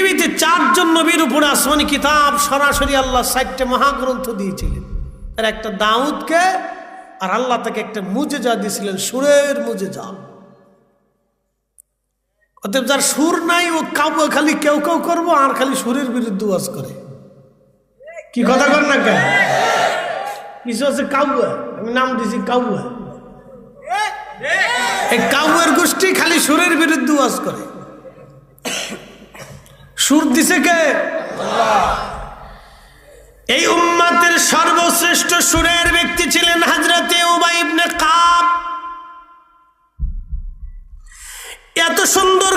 পৃথিবীতে 4 জন নবীর উপরে আসমানি কিতাব সরাসরি আল্লাহ 4টে মহাগ্রন্থ দিয়েছিলেন। আর একটা দাউদকে, আর আল্লাহ তাকে একটা মুজেজা দিয়েছিলেন, সুরের মুজেজা। অতএব যার সুর নাই ও কাউকে খালি কেউ কেউ করবো আর খালি সুরের বিরুদ্ধে ওয়াজ করে। কি কথা কর না কেন? কিছু আছে কাউয়া, আমি নাম দিয়েছি কাউয়া। এই কাউয়ের গোষ্ঠী খালি সুরের বিরুদ্ধে ওয়াজ করে। সুর দিছে কে? এই উম্মতের সর্বশ্রেষ্ঠ সুরের ব্যক্তি ছিলেন হযরতে উবাই ইবনে কাব। এত সুন্দর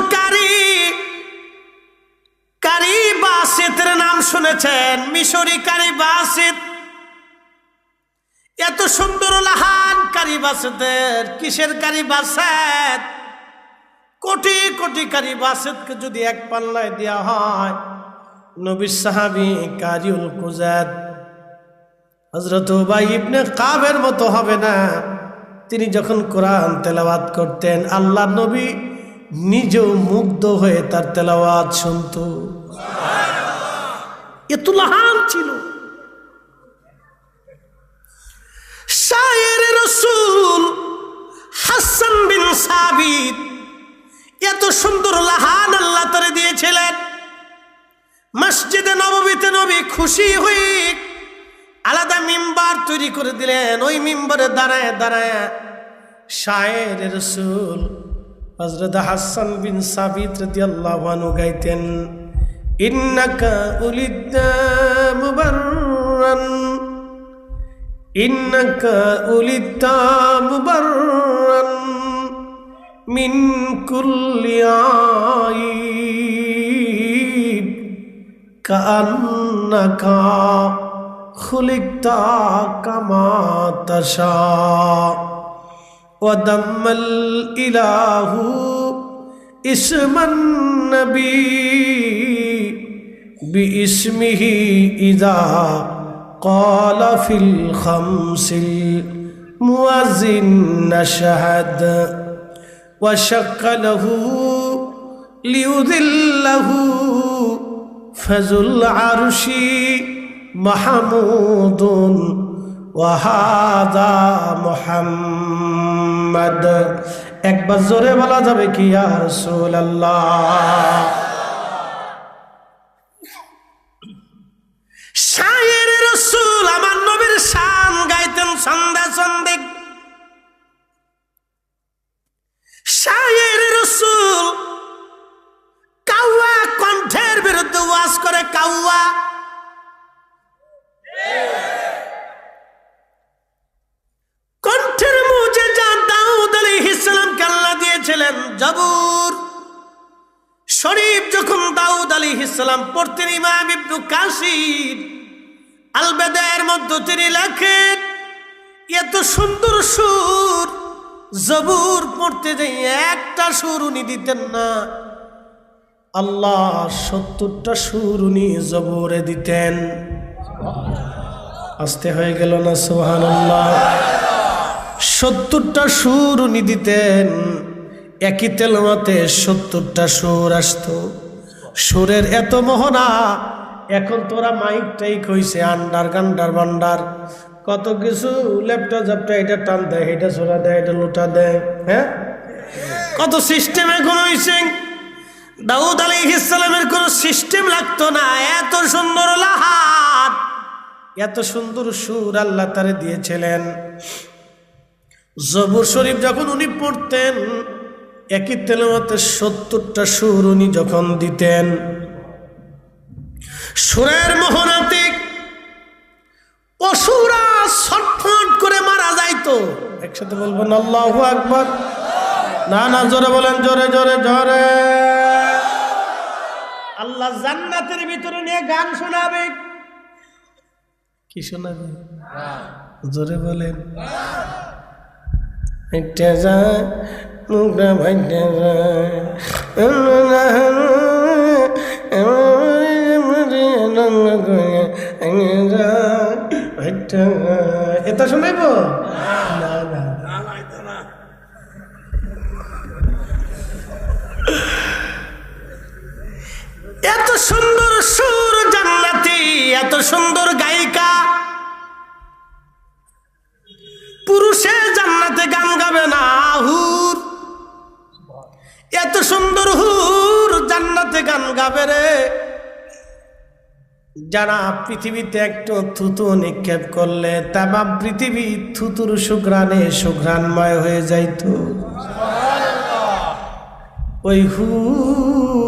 কারি বাসিতের নাম শুনেছেন? মিশরি কারি বাসিত, এত সুন্দর লাহান কারি বাসিতের। কিসের কারি বাসিত? কোটি কোটি কারি বাসিতকে যদি এক পাল্লায় দেওয়া হয়, নবীর সাহাবী কারিউল কুজাত হযরত উবাই ইবনে কাবের মতো হবে না। তিনি যখন কোরআন তেলাওয়াত করতেন, আল্লাহ নবী নিজেও মুগ্ধ হয়ে তার তেলাওয়াত শুনত। এত লাহান ছিল। শায়ের রাসূল হাসান বিন সাবিত এত সুন্দর লাহান আল্লাহ তারে দিয়েছিলেন। মসজিদে নববীতে নবী খুশি হয়ে আলাদা মিম্বার তৈরি করে দিলেন। ওই মিম্বরে দাঁড়ায় দাঁড়ায় শায়ের রাসূল হযরত হাসান বিন সাবিত রাদিয়াল্লাহু আনহু গাইতেন, ইন্নাকা উলিদতা মুবাররান, ইন্নাকা উলিদতা মুবাররান মিন কুল্লি আইব কান্নাকা খুলিকতা কামা তাশা وَدَمَّ الْإِلَهُ اسم النبي باسمه إذا قال في الخمس المؤذن نشهد وشق له ليذله فذو العرش محمود ওয়াহাদা মুহাম্মদ। একবার জোরে বলা যাবে কি ইয়া রাসূলুল্লাহ? শায়ের রাসূল আমার নবীর শান গাইতেন সন্ধ্যা সন্ধ্যে। শায়ের রাসূল কাওয়া কণ্ঠের বিরুদ্ধে ওয়াজ করে। কাওয়া কণ্ঠের মুজিজা দাউদ আলাইহিস সালামকে আল্লাহ দিয়েছিলেন। জবুর শরীফ যখন দাউদ আলাইহিস সালাম পড়তেন, ইমাম ইবনে কাসির আল বাদায়ের মধ্যে তিনি লেখেন, এত সুন্দর সুর জবুর পড়তে যাই একটা সুর উনি দিতেন না, আল্লাহ 70টা সুর উনি জবুরে দিতেন। আস্তে হয়ে গেল না? সুবহানাল্লাহ। 70টা সুর উনি দিতেন। একই তেলাওয়াতে 70টা সুর আসতো। সুরের এত মোহনা। এখন তোরা মাইক টাইক হইছে, আন্ডার গান্ডার বান্ডার কত কিছু, ল্যাপটপ জ্যাপটা এটা টান দেয়, এটা ছোড়া দেয়, এটা লোটা দেয়, হ্যাঁ কত সিস্টেম এখন হইছে। দাউদ আলাইহিস সালামের কোনো সিস্টেম লাগতো না। এত সুন্দর লাহান, এত সুন্দর সুর আল্লাহ তারে দিয়েছিলেন। জবুর শরীফ যখন উনি পড়তেন, একই তেলাওয়াতে 70টা সুর উনি যখন দিতেন, সুরের মোহনাতে পশুরা ছটফট করে মারা যাইতো। একসাথে বলবেন আল্লাহু আকবার। না না, জোরে বলেন, জোরে জোরে জোরে। আল্লাহ জান্নাতের ভিতরে নিয়ে গান শোনাবে। কি শোনাবে? জোরে বলেন। হেঁটে যায় মুখটা ভাইটে যায়, এটা শোনাইব না? এত সুন্দর সুর জান্নাতি, এত সুন্দর গায়িকা। পুরুষে জান্নাতে গান গাবে না, হুর এত সুন্দর হুর জান্নাতে গান গাবে রে। যারা পৃথিবীতে একটু থুতু নিক্ষেপ করলে তামাম পৃথিবী থুতুর সুঘ্রাণে সুঘ্রাণময় হয়ে যাইত। ওই হুর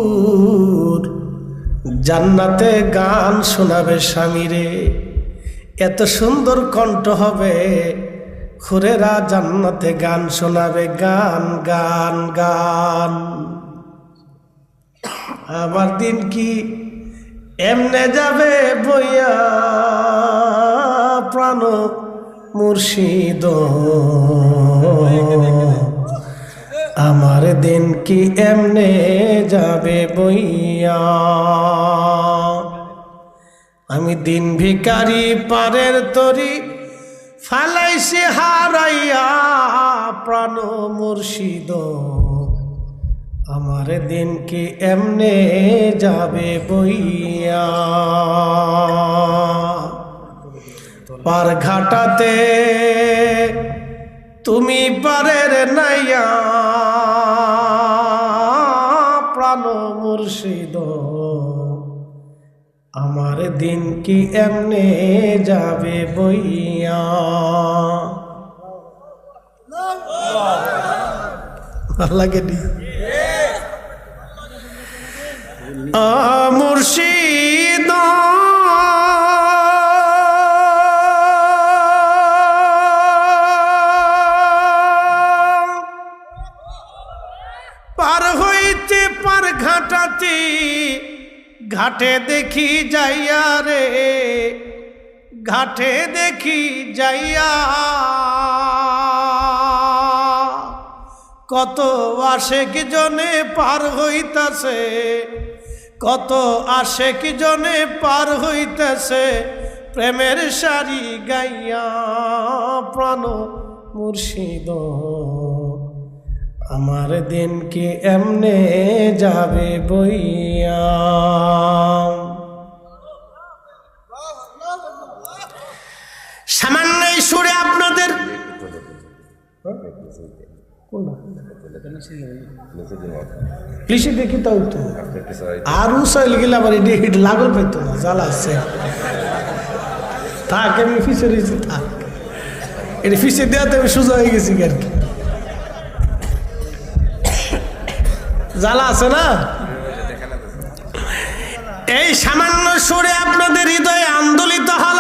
জান্নাতে গান শোনাবে স্বামীরে, এত সুন্দর কণ্ঠ হবে। হুরেরা জান্নাতে গান শোনাবে, গান গান গান। আমার দিন কি এমনে যাবে বইয়া প্রাণ মুর্শিদ, আমার দিন কি এমনে যাবে বইয়া। আমি দিন ভিখারি পারের তরি ফালাইছি হারাইয়া প্রাণ মুর্শিদ, আমার দিন কি এমনে যাবে বইয়া। পার ঘাটাতে তুমি পারের নাইয়া প্রাণ মুর্শিদ, আমার দিন কি এমনে যাবে বইয়া। ভালো লাগেনি? মুর্শিদ পার হইতে পার ঘাটাতে, ঘাটে দেখি যাইয়া রে, ঘাটে দেখি যাইয়া কত আশেক জনে পার হইতাছে, কত আশেক জনে পার হইতেছে প্রেমের সারি গাইয়া প্রাণ মুর্শিদ, আমার দিন কি এমনে যাবে বইয়া। সামান্য সুরে আপনাদের দেখি তাও তো আর উসাইল গেলে আবার এটি লাগল পাইতো না, জ্বালা আছে থাক, আমি ফিসে রয়েছি থাক, এটি ফিসে দেওয়াতে আমি সোজা হয়ে গেছি আর কি, জ্বালা আছে না। এই সামান্য সুরে আপনাদের হৃদয়ে আন্দোলিত হল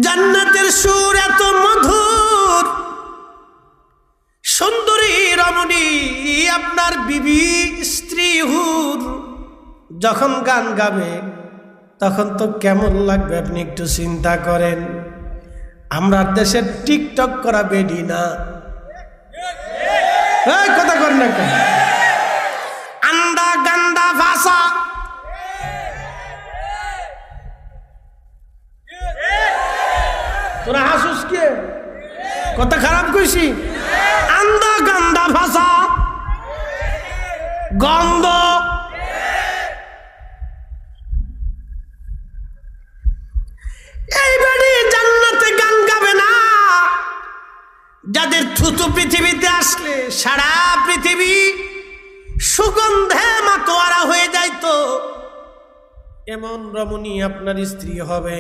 জান্নাতের সুর এত মধুর, সুন্দরী রমণী আপনার বিবি স্ত্রী হুর যখন গান গাবে তখন তো কেমন লাগবে আপনি একটু চিন্তা করেন। আমরা দেশের টিকটক করা বেডি না, কথা কর না কেন, আন্ডা গান্ডা ভাষা তোরা হাসুস কে কথা খারাপ কইছি, আন্দা গান্দা ভাষা গন্ধ, এইবারে জান্নাতে গান গাবে না। যাদের থুতু পৃথিবীতে আসলে সারা পৃথিবী সুগন্ধে মাতোয়ারা হয়ে যাইতো, এমন রমণী আপনার স্ত্রী হবে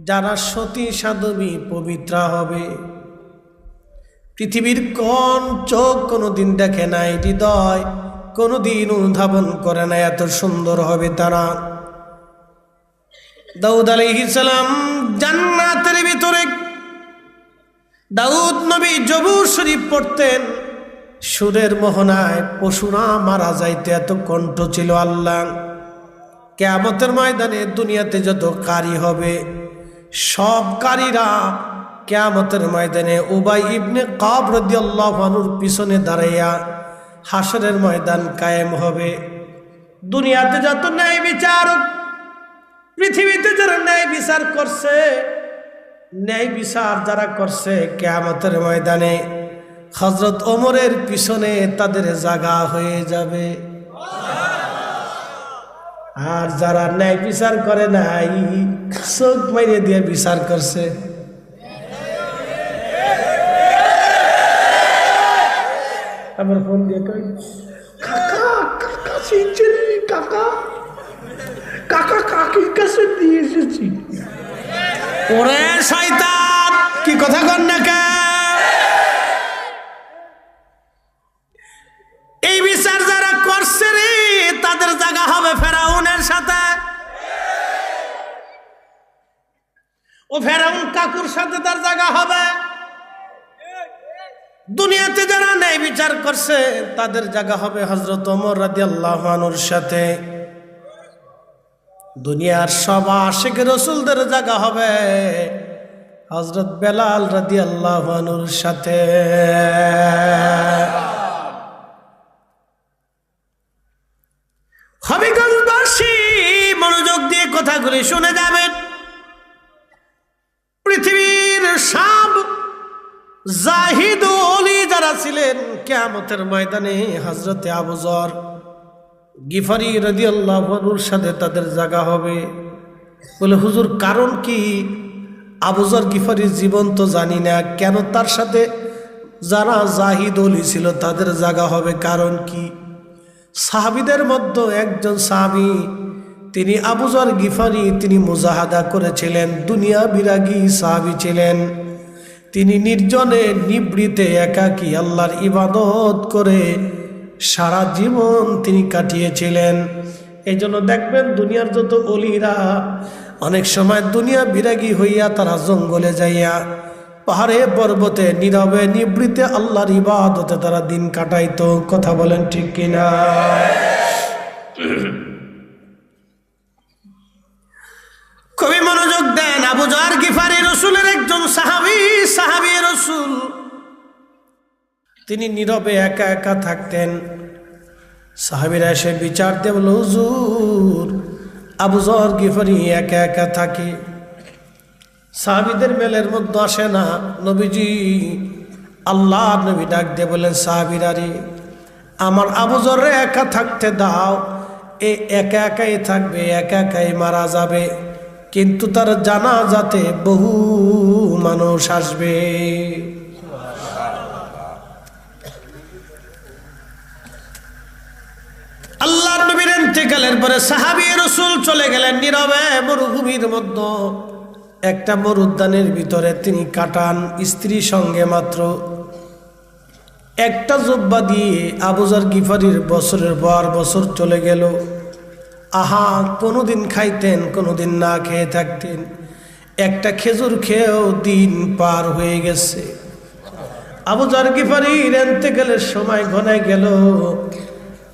যারা সতী সাধবী পবিত্রা হবে। পৃথিবীর কোন চোখ কোনোদিন দেখে নাই, হৃদয় কোনোদিন অনুধাবন করে না, এত সুন্দর হবে তারা। দাউদ আলাইহিস সালাম জান্নাতের ভিতরে, দাউদ নবী জবুর শরীফ পড়তেন, সুরের মোহনায় পশুরা মারা যাইতে এত কণ্ঠ ছিল আল্লাহ। কিয়ামতের ময়দানে দুনিয়াতে যত কারি হবে সব কারীরা কিয়ামতের ময়দানে উবাই ইবনে কাব রাদিয়াল্লাহু আনহুর পিছনে দাঁড়াইয়া হাসরের ময়দান কায়েম হবে। দুনিয়াতে যত ন্যায় বিচারক, পৃথিবীতে যারা ন্যায় বিচার করছে, ন্যায় বিচার যারা করছে, কিয়ামতের ময়দানে হযরত ওমরের পিছনে তাদের জায়গা হয়ে যাবে। আর যারা ন্যায় বিচার করে নাই চোখ মাইরে দিয়ে বিচার করছে। আমার ফোন দিয়ে কই কাকা কাকা সিনচেরি কাকা কাকা কাকির কাছে দিয়ে এসেছি। ওরে শয়তান, কি কথা কন না কে? এই বিচার যারা করছে রে তাদের জায়গা হবে ফেরাউনের সাথে। ও ফেরাউন কাকুর সাথে তার জায়গা হবে। দুনিয়াতে যারা ন্যায় বিচার করছে তাদের জায়গা হবে হযরত ওমর রাদিয়াল্লাহু আনহুর সাথে। দুনিয়ার সব আশিক রাসূলদের জায়গা হবে হযরত বেলাল রাদিয়াল্লাহু আনহুর সাথে। হবিগঞ্জবাসী মনোযোগ দিয়ে কথাগুলি শুনে যাবেন। পৃথিবীর সব জাহিদ ওলি যারা ছিলেন কিয়ামতের ময়দানে হযরতে আবু যর গিফারি রাদিয়াল্লাহু আনহুর সাথে তাদের জায়গা হবে। বলে হুজুর কারণ কি? আবু যর গিফারির জীবন তো জানি না, কেন তার সাথে যারা জাহিদ ওলি ছিল তাদের জায়গা হবে, কারণ কি? সাহাবীদের মধ্যে একজন সাহাবী, তিনি আবু যর গিফারি, তিনি মুজাহাদা করেছিলেন, দুনিয়া বিরাগী সাহাবী ছিলেন। তিনি নির্জনে নিবৃতে একাকী আল্লাহর ইবাদত করে সারা জীবন তিনি কাটিয়েছিলেন। এই জন্য দেখবেন দুনিয়ার যত অলিরা অনেক সময় দুনিয়া বিরাগী হইয়া তারা জঙ্গলে যাইয়া পাহাড়ে পর্বতে নীরবে নিবৃতে আল্লাহর ইবাদতে তারা দিন কাটাইতো। কথা বলেন ঠিক কিনা? খুবই মনোযোগ দেন। আবু যর গিফারি রাসূলের একজন সাহাবী রাসূল, তিনি নীরবে একা একা থাকতেন। সাহাবীরা এসে বিচার দিয়ে বলল, হুজুর আবু যর গিফারি একা একা থাকে, সাহাবীদের মেলের মধ্যে আসে না। নবীজি আল্লাহ নবী ডাক দিয়ে বলেন, সাহাবীরা রে আমার আবু যররে একা থাকতে দাও, এ একা একাই থাকবে, একা একাই মারা যাবে, কিন্তু তার জানাজাতে বহু মানুষ আসবে। আল্লাহর নবীর ইন্তেকালের পরে সাহাবী রাসূল চলে গেলেন নীরবে মরুভূমির মধ্যে একটা মরুদ্যানের ভিতরে তিনি কাটান। স্ত্রী সঙ্গে মাত্র একটা জুব্বা দিয়ে আবু যর গিফারির বছরের পর বছর চলে গেল। আহা, কোনোদিন খাইতেন, কোনোদিন না খেয়ে থাকতেন, একটা খেজুর খেয়েও দিন পার হয়ে গেছে। আবু যর গিফারির ইন্তেকালের সময় ঘনায় গেল।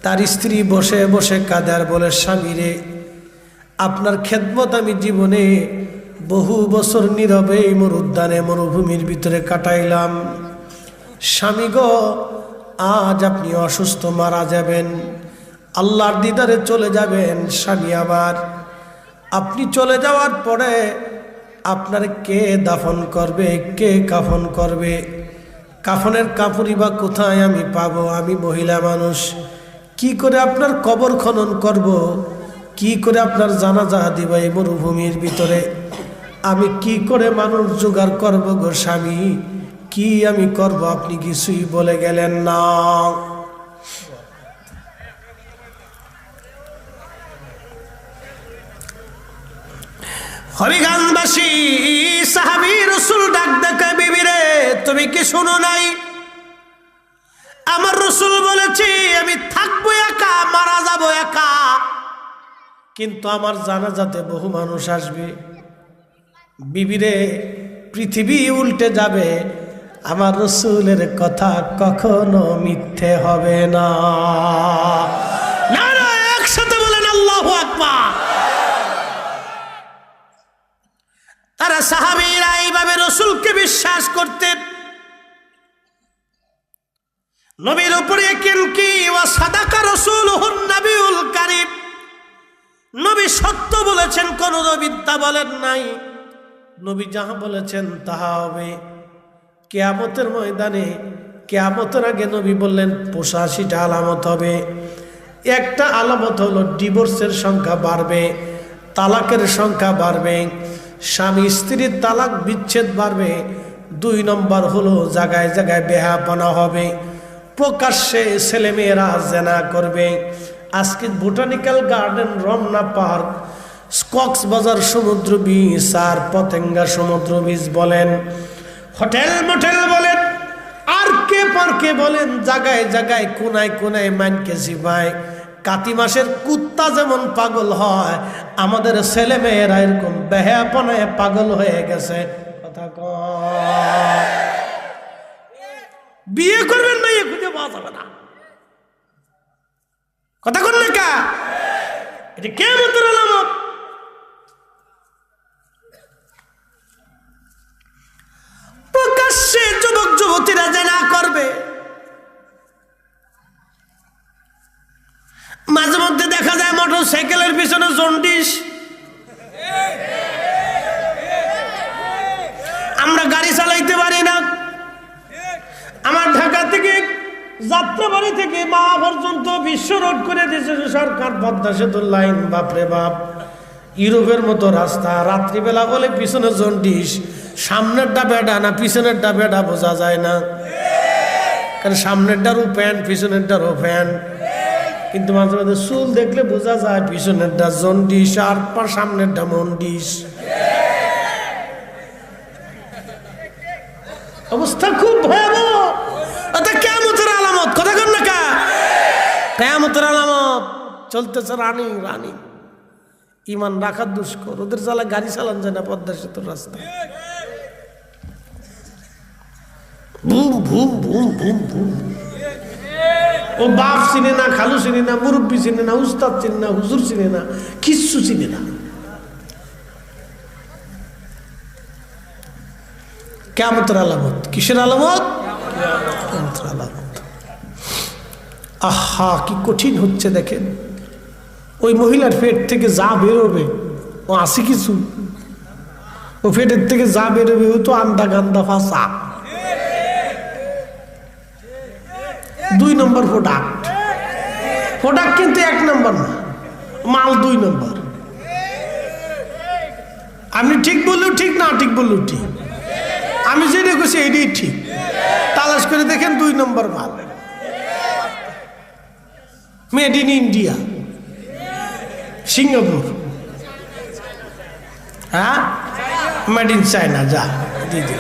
তার স্ত্রী বসে বসে কাঁদে আর বলে, স্বামী রে আপনার খেদমত আমি জীবনে বহু বছর নীরবে এই মরুদ্যানে মরুভূমির ভিতরে কাটাইলাম। স্বামী গো, আজ আপনি অসুস্থ, মারা যাবেন, আল্লাহর দিদারে চলে যাবেন। স্বামী আমার, আপনি চলে যাওয়ার পরে আপনার কে দাফন করবে, কে কাফন করবে? কাফনের কাপড়ই বা কোথায় আমি পাবো? আমি মহিলা মানুষ, কি করে আপনার কবর খনন করব? কি করে আপনার জানাজা দিব এই মরুভূমির ভিতরে? আমি কি করে মানুষ জোগাড় করব গো স্বামী? কি আমি করব? আপনি কিছুই বলে গেলেন না। হবিগঞ্জবাসী সাহাবী রাসূল ডাক দেখে, বিবি রে তুমি কি শোনো নাই? আমার রাসূল বলেছে আমি থাকবো একা, মারা যাব একা, কিন্তু আমার জানাজাতে বহু মানুষ আসবে। বিবিরে পৃথিবী উল্টে যাবে, আমার রাসূলের কথা কখনো মিথ্যে হবে না। নারা একসাথে বলেন আল্লাহু আকবার। তারা সাহাবীরা এইভাবে রাসূলকে বিশ্বাস করতেন। নবীর উপরে কি ওয়া সাদাকা রাসূলুহুন নবিউল কারীম, নবী সত্য বলেছেন, কোন মিথ্যা বলেন নাই। নবী যাহা বলেছেন তাহা হবে। কিয়ামতের ময়দানে, কিয়ামতের আগে নবী বললেন 85টা আলামত হবে। একটা আলামত হলো ডিভোর্সের সংখ্যা বাড়বে, তালাকের সংখ্যা বাড়বে, স্বামী স্ত্রীর তালাক বিচ্ছেদ বাড়বে। 2 নম্বর হলো জায়গায় জায়গায় বেহাপনা হবে, প্রকাশ্যে ছেলেমেয়েরা জেনা করবে। আজকে botanical garden, Ramna park, Cox's Bazar সমুদ্র বিচ আর পতেঙ্গা সমুদ্র বিচ বলেন, হোটেল মোটেল বলেন, আর কে পার্কে বলেন, জায়গায় জায়গায় কোনায় কোনায় মানকে জিবায়। কাতি মাসের কুত্তা যেমন পাগল হয়, আমাদের ছেলে মেয়েরা এরকম বেহাপনায় পাগল হয়ে গেছে। কথা কয়, বিয়ে করবেন না, এ খুঁজে পাওয়া যাবে না। কথা কোন লেখা, এটা কিয়ামতের আলামত। প্রকাশ্যে যুবক যুবতীরা জেনা করবে। মাঝে মধ্যে দেখা যায় মোটর সাইকেলের পিছনে জন্ডিস। আমরা গাড়ি চালাইতে পারি না। আমার ঢাকা থেকে যাত্রাবাড়ি থেকে মা পর্যন্ত বিশ্ব রোড করে দিয়েছে সরকার, পদ্মা সেতুর লাইন। বাপরে বাপ, ইউরোপের মতো রাস্তা। রাত্রিবেলা বলে পিছনে জন্ডিস, সামনেরটা বেডা না পিছনেরটা বেডা বোঝা যায় না, কারণ সামনেরটারও প্যান্ট পিছনেরটারও প্যান্ট। কিন্তু মাঝে মাঝে চুল দেখলে বোঝা যায় পিছনেরটা জন্ডিস আর সামনেরটা মন্ডিস। অবস্থা খুব ভয়াবহ। এটা কিয়ামতের আলামত। কথা কন না কা, কিয়ামতের আলামত। চলতেছে রানি রানি, ইমান রাখার দুষ্কর। ওদের জ্বালা গাড়ি চালান যায় না পদ্মা সেতুর রাস্তা। Boom boom boom boom boom. ও বাপ চিনে না, খালু চিনে না, মুরব্বী চিনে না, উস্তাদ চিনে না, হুজুর চিনে না, কিচ্ছু চিনে না। কিয়ামতের আলামত। কিসের আলামত? কিয়ামতের আলামত। আহা, কি কঠিন হচ্ছে দেখেন। ওই মহিলার পেট থেকে যা বেরোবে, ও আসি কিছু, ও পেটের থেকে যা বেরোবে ও তো আন্দা গান্দা ফাঁসা। 2 নম্বর প্রোডাক্ট। প্রোডাক্ট কিন্তু 1 নম্বর না, মাল 2 নম্বর। আপনি ঠিক বললেও ঠিক, না ঠিক বললেও ঠিক। আমি যেটা করছি এটাই ঠিক। তালাশ করে দেখেন 2 নম্বর মাল, মেড ইন ইন্ডিয়া, সিঙ্গাপুর, হ্যাঁ, মেড ইন চায়না। যা দিদি,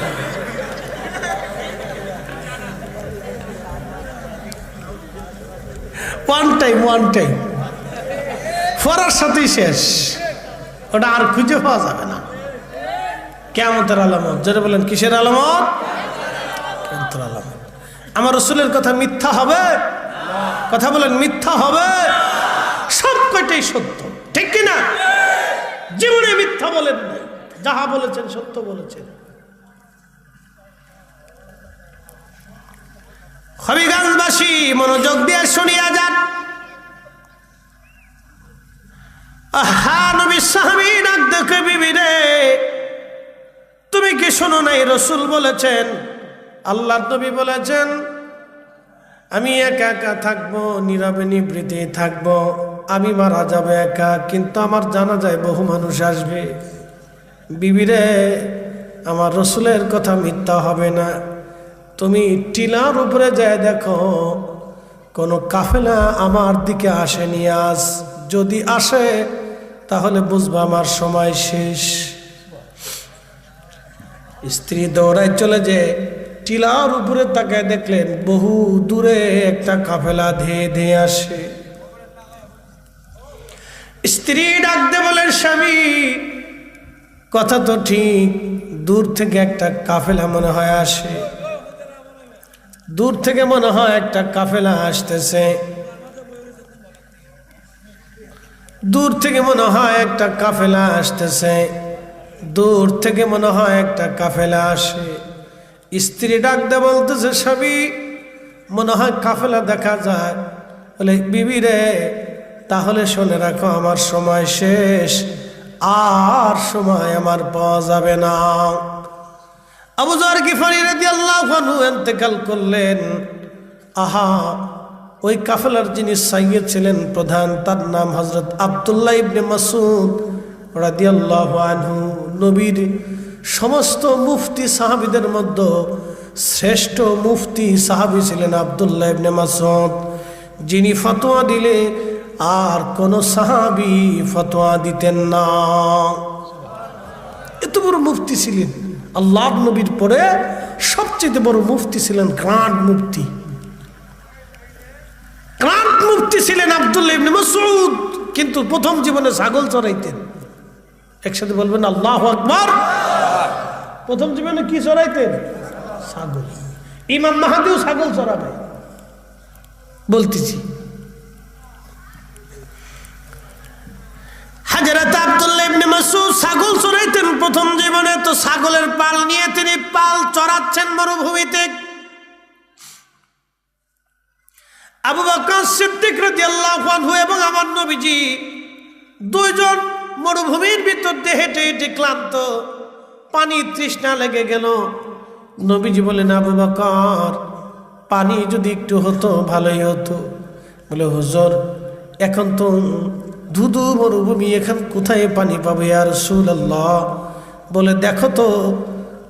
ওয়ান টাইম ফরার সাথেই শেষ। ওটা আর খুঁজে পাওয়া যাবে না। কিয়ামতের আলামত। যেটা বলেন কিসের আলামত? কিয়ামতের আলামত। আমার রাসূলের কথা মিথ্যা হবে? কথা বলেন, মিথ্যা হবে? সব কয়টাই সত্য, ঠিক কিনা? জীবনে মিথ্যা বলেন নাই, যাহা বলেছেন সত্য বলেছেন। হবিগঞ্জবাসী মনোযোগ দিয়ে শুনিয়া যান। আহা, নবী সাহাবী ডাক দেখে, বিবি রে তুমি কি শোনো নাই? রাসূল বলেছেন, আল্লাহর নবী বলেছেন, আমি একা একা থাকবো, নীরবে নিবৃতে থাকবো। আমি মারা যাবে একা, কিন্তু আমার জানাজায় বহু মানুষ আসবে। বিবি রে, আমার রাসূলের কথা মিথ্যা হবে না। তুমি টিলার উপরে যায় দেখো কোনো কাফেলা আমার দিকে আসেনি আজ। যদি আসে তাহলে বুঝবা আমার সময় শেষ। স্ত্রী দৌড়ায় চলে যে টিলার উপরে তাকায় দেখলেন বহু দূরে একটা কাফেলা ধেয়ে ধেয়ে আসে। স্ত্রী ডাকতে বলেন, স্বামী কথা তো ঠিক, দূর থেকে একটা কাফেলা মনে হয় আসে, দূর থেকে মনে হয় একটা কাফেলা আসতেছে, দূর থেকে মনে হয় একটা কাফেলা আসতেছে, দূর থেকে মনে হয় একটা কাফেলা আসে। স্ত্রী ডাকতে বলতেছে, স্বামী মনে হয় কাফেলা দেখা যায়। বলে, বিবি রে তাহলে শুনে রাখো আমার সময় শেষ, আর সময় আমার পাওয়া যাবে না। আবু যর গিফারি রাদিয়াল্লাহু আনহু ইন্তেকাল করলেন। আহা, ওই কাফেলার যিনি সাইয়্যিদ ছিলেন, প্রধান, তার নাম হযরত আব্দুল্লাহ ইবনে মাসউদ রাদিয়াল্লাহু আনহু। নবীর সমস্ত মুফতি সাহাবীদের মধ্যে শ্রেষ্ঠ মুফতি সাহাবী ছিলেন আব্দুল্লাহ ইবনে মাসউদ, যিনি ফতোয়া দিলে আর কোন সাহাবী ফতোয়া দিতেন না। এত বড় মুফতি ছিলেন। আল্লাহর নবীর পরে সবচেয়ে বড় মুফতি ছিলেন, গ্র্যান্ড মুফতি। গ্র্যান্ড মুফতি ছিলেন আব্দুল্লাহ ইবনে মাসউদ, কিন্তু প্রথম জীবনে ছাগল চড়াইতেন। একসাথে বলবেন আল্লাহু আকবার। প্রথম জীবনে কি চড়াইতেন? ছাগল। ইমাম মাহদিও ছাগল চড়াবে বলতেছি। হযরত আব্দুল্লাহ ইবনে মাসউদ ছাগল চড়াইতেন প্রথম জীবনে। তো ছাগলের পাল নিয়ে তিনি পাল চড়াচ্ছেন মরুভূমিতে। আবু বকর সিদ্দিক রাদিয়াল্লাহু আনহু এবং আমার নবীজি দুইজন মরুভূমির ভিতর দিয়ে হেঁটে হেঁটে ক্লান্ত, পানি তৃষ্ণা লেগে গেল। নবীজি বলেন, আবু বকর, পানি যদি একটু হতো ভালোই হতো। বলে, হুজুর, এখন তো ধুধু মরুভূমি, এখন কোথায় পানি পাবে ইয়া রাসূলুল্লাহ? বলে, দেখো তো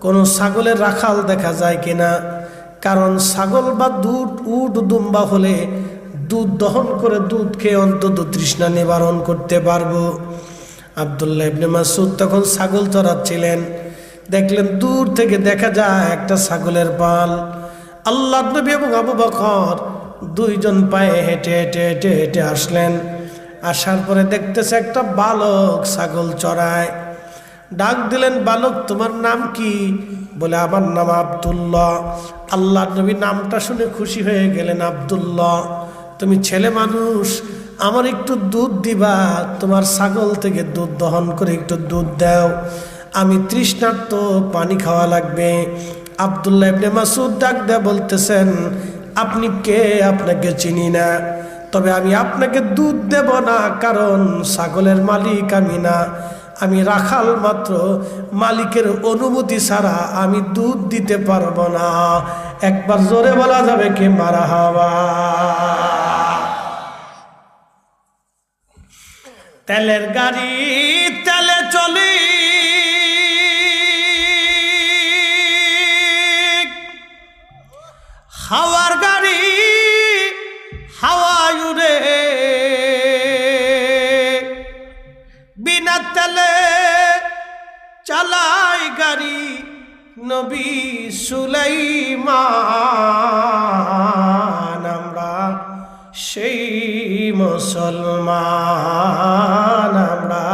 কোনো ছাগলের রাখাল দেখা যায় কিনা, কারণ ছাগল বা উট দুম্বা হলে দুধ দহন করে দুধ খেয়ে অন্তত তৃষ্ণা নিবারণ করতে পারবো। আব্দুল্লাহ ইবনে মাসউদ তখন ছাগল চড়াচ্ছিলেন। দেখলেন দূর থেকে দেখা যায় একটা ছাগলের পাল। আল্লাহর নবী এবং আবু বকর দুইজন পায়ে হেঁটে হেঁটে হেঁটে হেঁটে আসলেন। আসার পরে দেখতেছে একটা বালক ছাগল চড়ায়। ডাক দিলেন, বালক, তোমার নাম কি? বলে, আমার নাম আব্দুল্লাহ। আল্লাহর নবী নামটা শুনে খুশি হয়ে গেলেন। আব্দুল্লাহ, তুমি ছেলে মানুষ, আমার একটু দুধ দিবা? তোমার ছাগল থেকে দুধ দহন করে একটু দুধ দাও, আমি তৃষ্ণার্ত, পানি খাওয়া লাগবে। আব্দুল্লাহ ইবনে মাসউদ ডাক দেয়া বলতেছেন, আপনি কে? আপনাকে চিনি না, তবে আমি আপনাকে দুধ দেব না, কারণ ছাগলের মালিক আমি না, আমি রাখাল মাত্র। মালিকের অনুমতি ছাড়া আমি দুধ দিতে পারবো না। একবার জোরে বলা যাবে কি মারহাবা? তেলের গাড়ি তেলে চলি, হাওয়ার গাড়ি হাওয়ায় উড়ে, বিনা তেলে চালাই গাড়ি নবী সুলাইমান। আমরা সেই মুসলমান, আমরা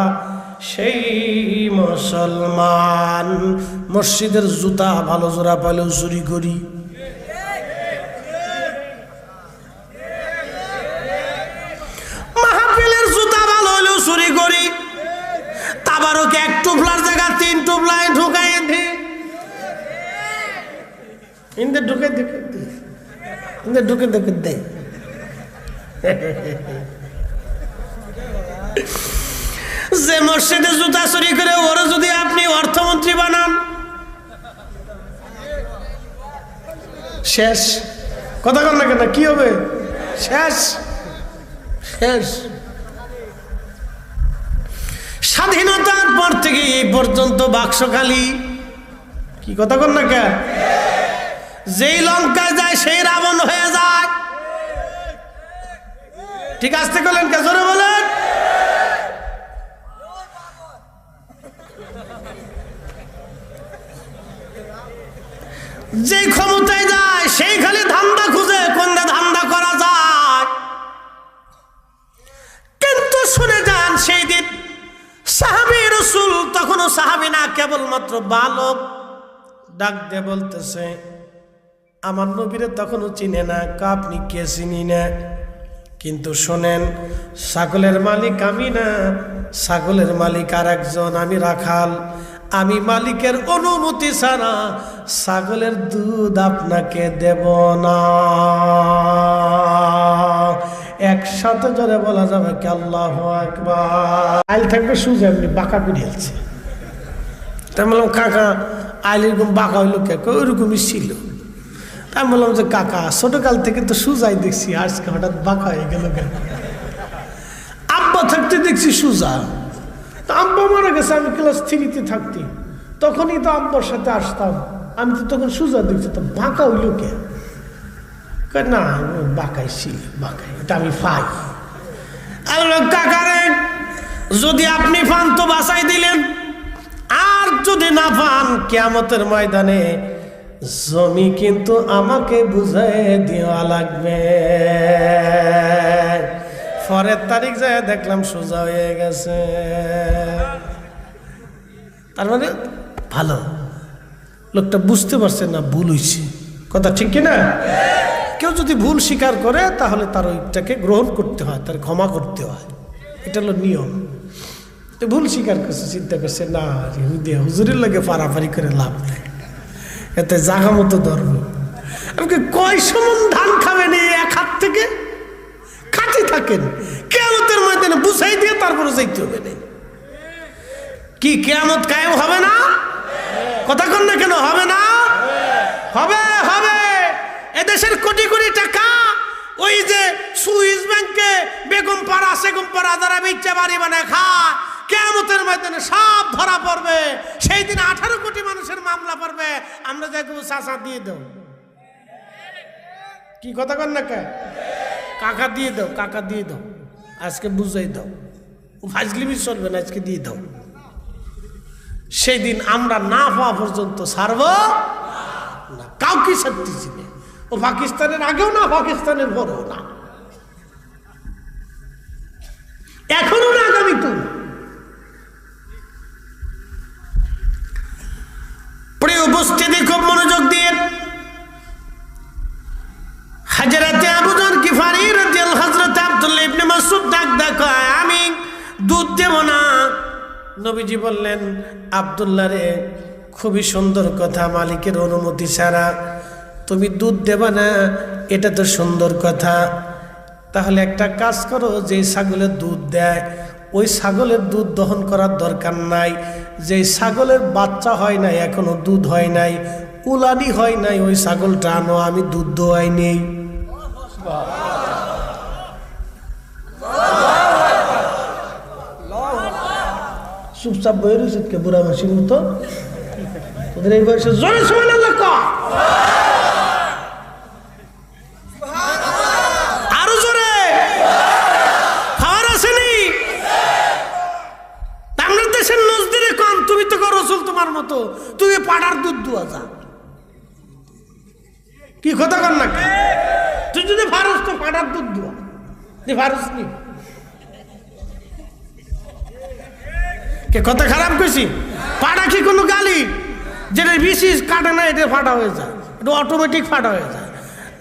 সেই মুসলমান। মসজিদের জুতা ভালো জোড়া পালেও চুরি করি, মাহফিলের জুতা ভালো হলেও চুরি করি। তাবারকে এক টুপলার জায়গা 3 টুপলায় ঢুকাই ইন্দে ঢুকে দেখে ইন্দে ঢুকে দেখে দেয়। যে মসজিদে জুতা চুরি করে ওরা যদি আপনি অর্থমন্ত্রী বানান, শেষ। কথা কন না কেন? কি হবে? শেষ শেষ। স্বাধীনতার পর থেকে এই পর্যন্ত বাক্স খালি। কি কথা কন না কেন? যেই লঙ্কায় যায় সেই রাবণ হয়ে যায়। ঠিক আসতে করলেন কে? জোরে বলেন। যেই ক্ষমতায় যায় সেই খালি ধান্দা খুঁজে, কোনটা ধান্দা করা যায়। কিন্তু শুনে যান, সেই দিন সাহাবী রাসূল তখনও সাহাবী না, কেবলমাত্র বালক, ডাক দিয়ে বলতেছে, আমার নবীরে তখনও চিনে না। আপনি কে? চিনি না, কিন্তু শোনেন, ছাগলের মালিক আমি না, ছাগলের মালিক আর একজন, আমি রাখাল। আমি মালিকের অনুমতি ছাড়া ছাগলের দুধ আপনাকে দেব না। একসাথে জোরে বলা যাবে কি আল্লাহু আকবার? আইল থাকবে সুজে, এমনি বাঁকা করে হেলছে। তাই বললাম, কাকা আইল এরকম বাঁকা হইলো কে? ওইরকমই ছিল। আমি বললাম যে কাকা ছোটকাল থেকে তো সুজাই দেখছি, আজকে হঠাৎ বাঁকা হয়ে গেল কেন? আব্বা থাকতে দেখছি সুজা, তা আব্বা মারা গেছে আমি ক্লাস 3-তে থাকতি, তখনই তো আব্বার সাথে আসতাম, আমি তো তখন সুজা দেখছি, তো বাঁকা হইল কে? না বাঁকাই ছিল, বাঁকাই এটা আমি পাই। কাকারে যদি আপনি পান তো বাঁচাই দিলেন, আর যদি না পান কিয়ামতের ময়দানে জমি কিন্তু আমাকে বুঝাই দেওয়া লাগবে। পরের তারিখ যায় দেখলাম সোজা হয়ে গেছে। তার মানে ভালো লোকটা বুঝতে পারছে না ভুল হয়েছে, কথা ঠিক কিনা? কেউ যদি ভুল স্বীকার করে তাহলে তার ওইটাকে গ্রহণ করতে হয়, তার ক্ষমা করতে হয়, এটা হলো নিয়ম। তো ভুল স্বীকার করছে, চিন্তা করছে না হুজুরের লাগে পারাপারি করে লাভ নেই, এতে জাগা মতো ধরব। আমাকে কয় সমন ধান খাবেন এই এক হাত থেকে? খাঁটি থাকেন, কিয়ামতের ময়দানে বুঝাই দিয়ে তারপরে যাইতে হবে না। কি কিয়ামত কায়েম হবে না? কথা কন না কেন? হবে না? হবে হবে। এদেশের কোটি কোটি টাকা ওই যে সুইস ব্যাংকে বেগম পাড়া সেগম পাড়া যারা বিচ্চা বাড়ি বানায় খায়, কিয়ামতের ময়দানে সব ধরা পড়বে। সেই দিন 18 কোটি মানুষের মামলা পড়বে, আমরা যাই দেবো চাচা দিয়ে দাও। কি কথা কন না কে? কাকা দিয়ে দাও, কাকা দিয়ে দাও, আজকে বুঝাই দাও, ফাজলিমি চলবে না, আজকে দিয়ে দাও। সেই দিন আমরা না পাওয়া পর্যন্ত ছাড়ব না, কাউকে ছাড়তেছি না। ও পাকিস্তানের আগেও না, পাকিস্তানের পরেও না, এখনো না, আগামী তো। প্রিয় উপস্থিতি, খুব মনোযোগ দিয়ে হযরতে আবু যর গিফারী রাদিয়াল্লাহু হযরত আব্দুল্লাহ ইবনে মাসউদ ডাক দেখায়, আমি দুধ দেব না। নবীজি বললেন, আব্দুল্লাহ রে, খুবই সুন্দর কথা, মালিকের অনুমতি ছাড়া তুমি দুধ দেবা না, এটা তো সুন্দর কথা। তাহলে একটা কাজ করো, যে ছাগলের দুধ দেয় ওই ছাগলের দুধ দহন করার দরকার নাই। যে ছাগলের বাচ্চা হয় নাই, এখনো দুধ হয় নাই, উলানি হয় নাই, ওই ছাগলটা আনো, আমি দুধ দোয়াই নেই। চুপচাপ বয়ে রয়েছে কে বুড়া মাসির মতো? ওদের এই বয়সে জোরে সুবহানাল্লাহ কও, আরো জোরে। খাওয়ার আসেনি আপনার দেশের নজদিরে কম, তুমি তো রসুল তোমার মতো, তুমি পাড়ার দুধ দুয়া যা। কি কথা কর না? তুই যদি ফারুস তো পাড়ার দুধ দুয়া, তুই ফারুস নি কে? কথা খারাপ কইছি? পাড়া কি কোনো গালি? যেটা বিশেষ কাটে না, এটা ফাটা হয়ে যায়, এটা অটোমেটিক ফাটা হয়ে যায়।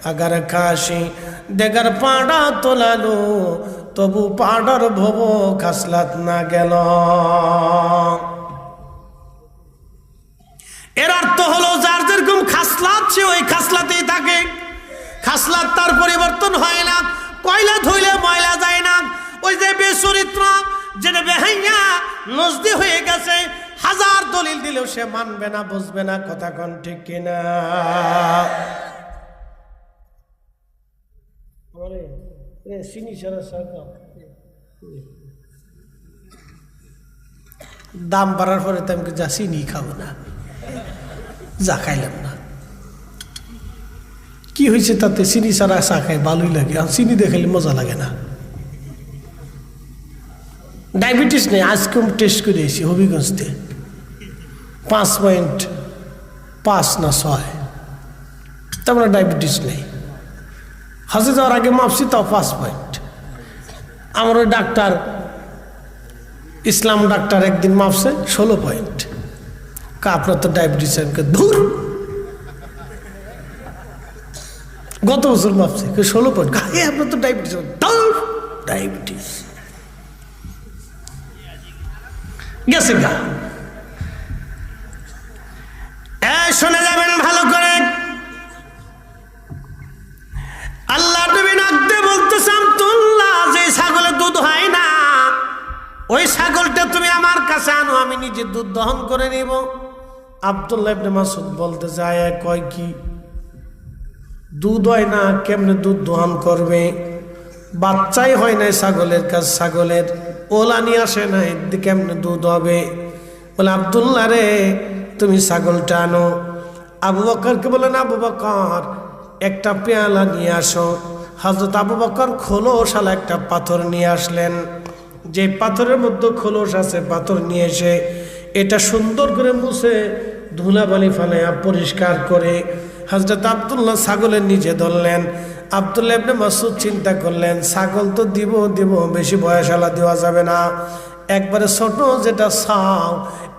আগার কাশি দেগার পাড়া তোলালো, তবু পাড়ার ভব খাসলাত না গেল। এর অর্থ হলো যার যেরকম খাসলাত সে ওই খাসলাতেই থাকে, খাসলাত তার পরিবর্তন হয় না। কয়লা ধুইলে ময়লা যায় না। ওই যে বেচরিত্র, যেটা বেহাইয়া নজদি হয়ে গেছে, হাজার দলিল দিলেও সে মানবে না, বুঝবে না। কথা কোন ঠিক কিনা? দাম বাড়ার পরে তো আমি যা চিনি খাবো না, যা খাইলাম না, কি হয়েছে তাতে? চিনি ছাড়া চা খাই ভালোই লাগে, আর চিনি দেখাইলে মজা লাগে না। ডায়াবেটিস নেই, আজকে টেস্ট করে এসেছি হবিগঞ্জতে, 5.5 না 6, তেমন ডায়াবেটিস নেই। হাসে যাওয়ার আগে মাপছি, তাও 5 পয়েন্ট। আমার ওই ডাক্তার, ইসলাম ডাক্তার, একদিন মাপছে 16 পয়েন্ট। আপনার তো ডায়াবেটিস, ধুর, গত বছর মাপছে 16 পয়েন্ট। আপনার তো ডায়াবেটিস, ডায়াবেটিস গেছে গা। শুনে যাবেন ভালো করে, আল্লাহ নবী নাকতে বলতেছে, আব্দুল্লাহ, যে ছাগলের দুধ হয় না ওই ছাগলটা তুমি আমার কাছে আনো, আমি নিজে দুধ দহন করে নিব। আব্দুল্লাহ ইবনে মাসউদ বলতে যায়, কয় কি? দুধ হয় না, কেমনে দুধ দোহান করবে? বাচ্চাই হয় নাই ছাগলের কাজ, ছাগলের ওলা নিয়ে আসে নাই, কেমনে দুধ হবে? বলে আব্দুল্লাহ রে, তুমি ছাগলটা আনো। আবু বকরকে বলেন, আবু বকর একটা পেয়ালা নিয়ে আসো। হযরত আবু বকর খোলসালা একটা পাথর নিয়ে আসলেন। যে পাথরের মধ্যে খোলস আছে, পাথর নিয়ে এসে এটা সুন্দর করে মুছে ধুলাবালি ফালাইয়া পরিষ্কার করে হযরত আব্দুল্লাহ ছাগলের নিচে ধরলেন। আব্দুল্লাহ ইবনে মাসউদ চিন্তা করলেন, ছাগল তো দিব, বেশি বয়সালা দেওয়া যাবে না, একবারে ছোট যেটা ছাও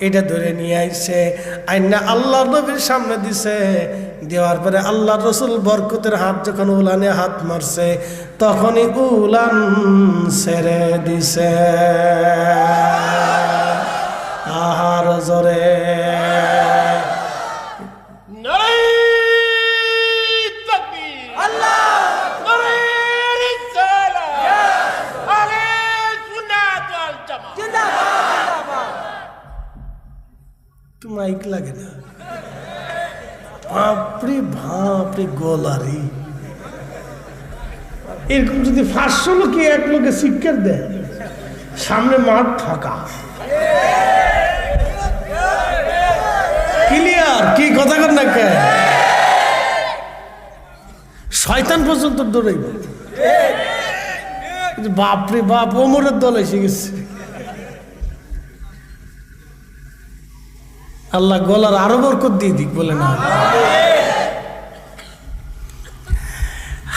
এটা ধরে নিয়ে আইছে, আইনা আল্লাহ নবীর সামনে দিছে। দেওয়ার পরে আল্লাহ রসুল বরকতের হাত যখন উলানে হাত মারছে, তখনই উলান ছেড়ে দিছে। আহার জোরে মাইক লাগে না, বাপরে বাপরে গলারি। এরকম যদি 500 লোকে এক লোকে শিক্ষা দেয়, সামনে মাঠ ফাঁকা, ক্লিয়ার কি কথা কর না কে? শয়তান পর্যন্ত দৌড়াইব। বাপরে বাপ, ওমরের দল এসে গেছে। আল্লাহ গলার আরো বরকত দিয়ে দিক, বলে না।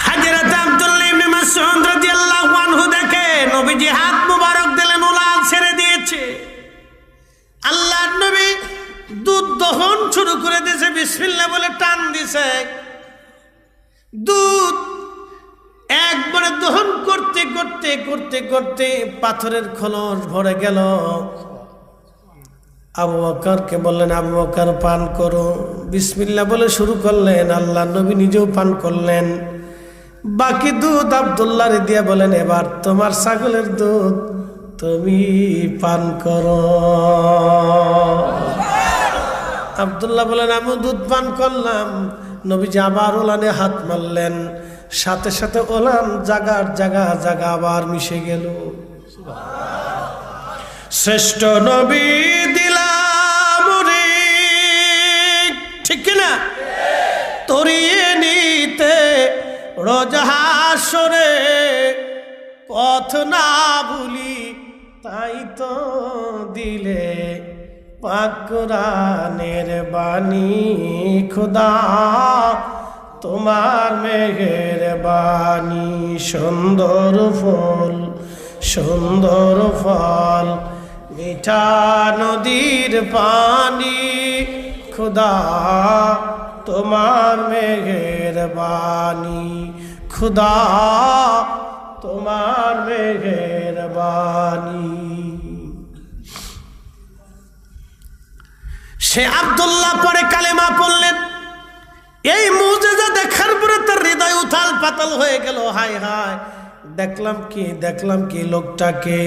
হযরত আব্দুল্লাহ ইবনে মাসউদ রাদিয়াল্লাহু আনহু দেখে নবীজি হাত মুবারক দিলেন, উলান ছেড়ে দিয়েছে। আল্লাহর নবী দুধ দহন শুরু করে দিয়েছে, বিসমিল্লাহ বলে টান দিছে। দুধ একবারে দহন করতে করতে করতে করতে পাথরের খোলস ভরে গেল। আবু বকরকে বললেন, আবু বকর পান করো। বিসমিল্লাহ বলে শুরু করলেন, আল্লাহ নবী নিজেও পান করলেন। বাকি দুধ আব্দুল্লাহরে দিয়ে বলেন, এবার তোমার ছাগলের দুধ তুমি পান করো। আব্দুল্লাহ বলেন, আমি দুধ পান করলাম। নবীজি আবার ওলানে হাত মারলেন, সাথে সাথে ওলান জাগার জাগা জাগা আবার মিশে গেল। শ্রেষ্ঠ নবী দিলাম রে, ঠিক না? তরিয়ে নিতে রোজ হাসরে, পথ না ভুলি তাই তো দিলে পাক কোরআনের বাণী। খোদা তোমার মেহেরবানি, সুন্দর ফুল সুন্দর ফল, মিঠা নদীর পানি। খোদা তোমার মেহেরবানি, খোদা তোমার মেহেরবানি। সে আব্দুল্লাহ পরে কালেমা পড়লেন। এই মুজিজা দেখার পরে তার হৃদয় উথাল পাতাল হয়ে গেল। হায় হায়, দেখলাম কি লোকটাকে।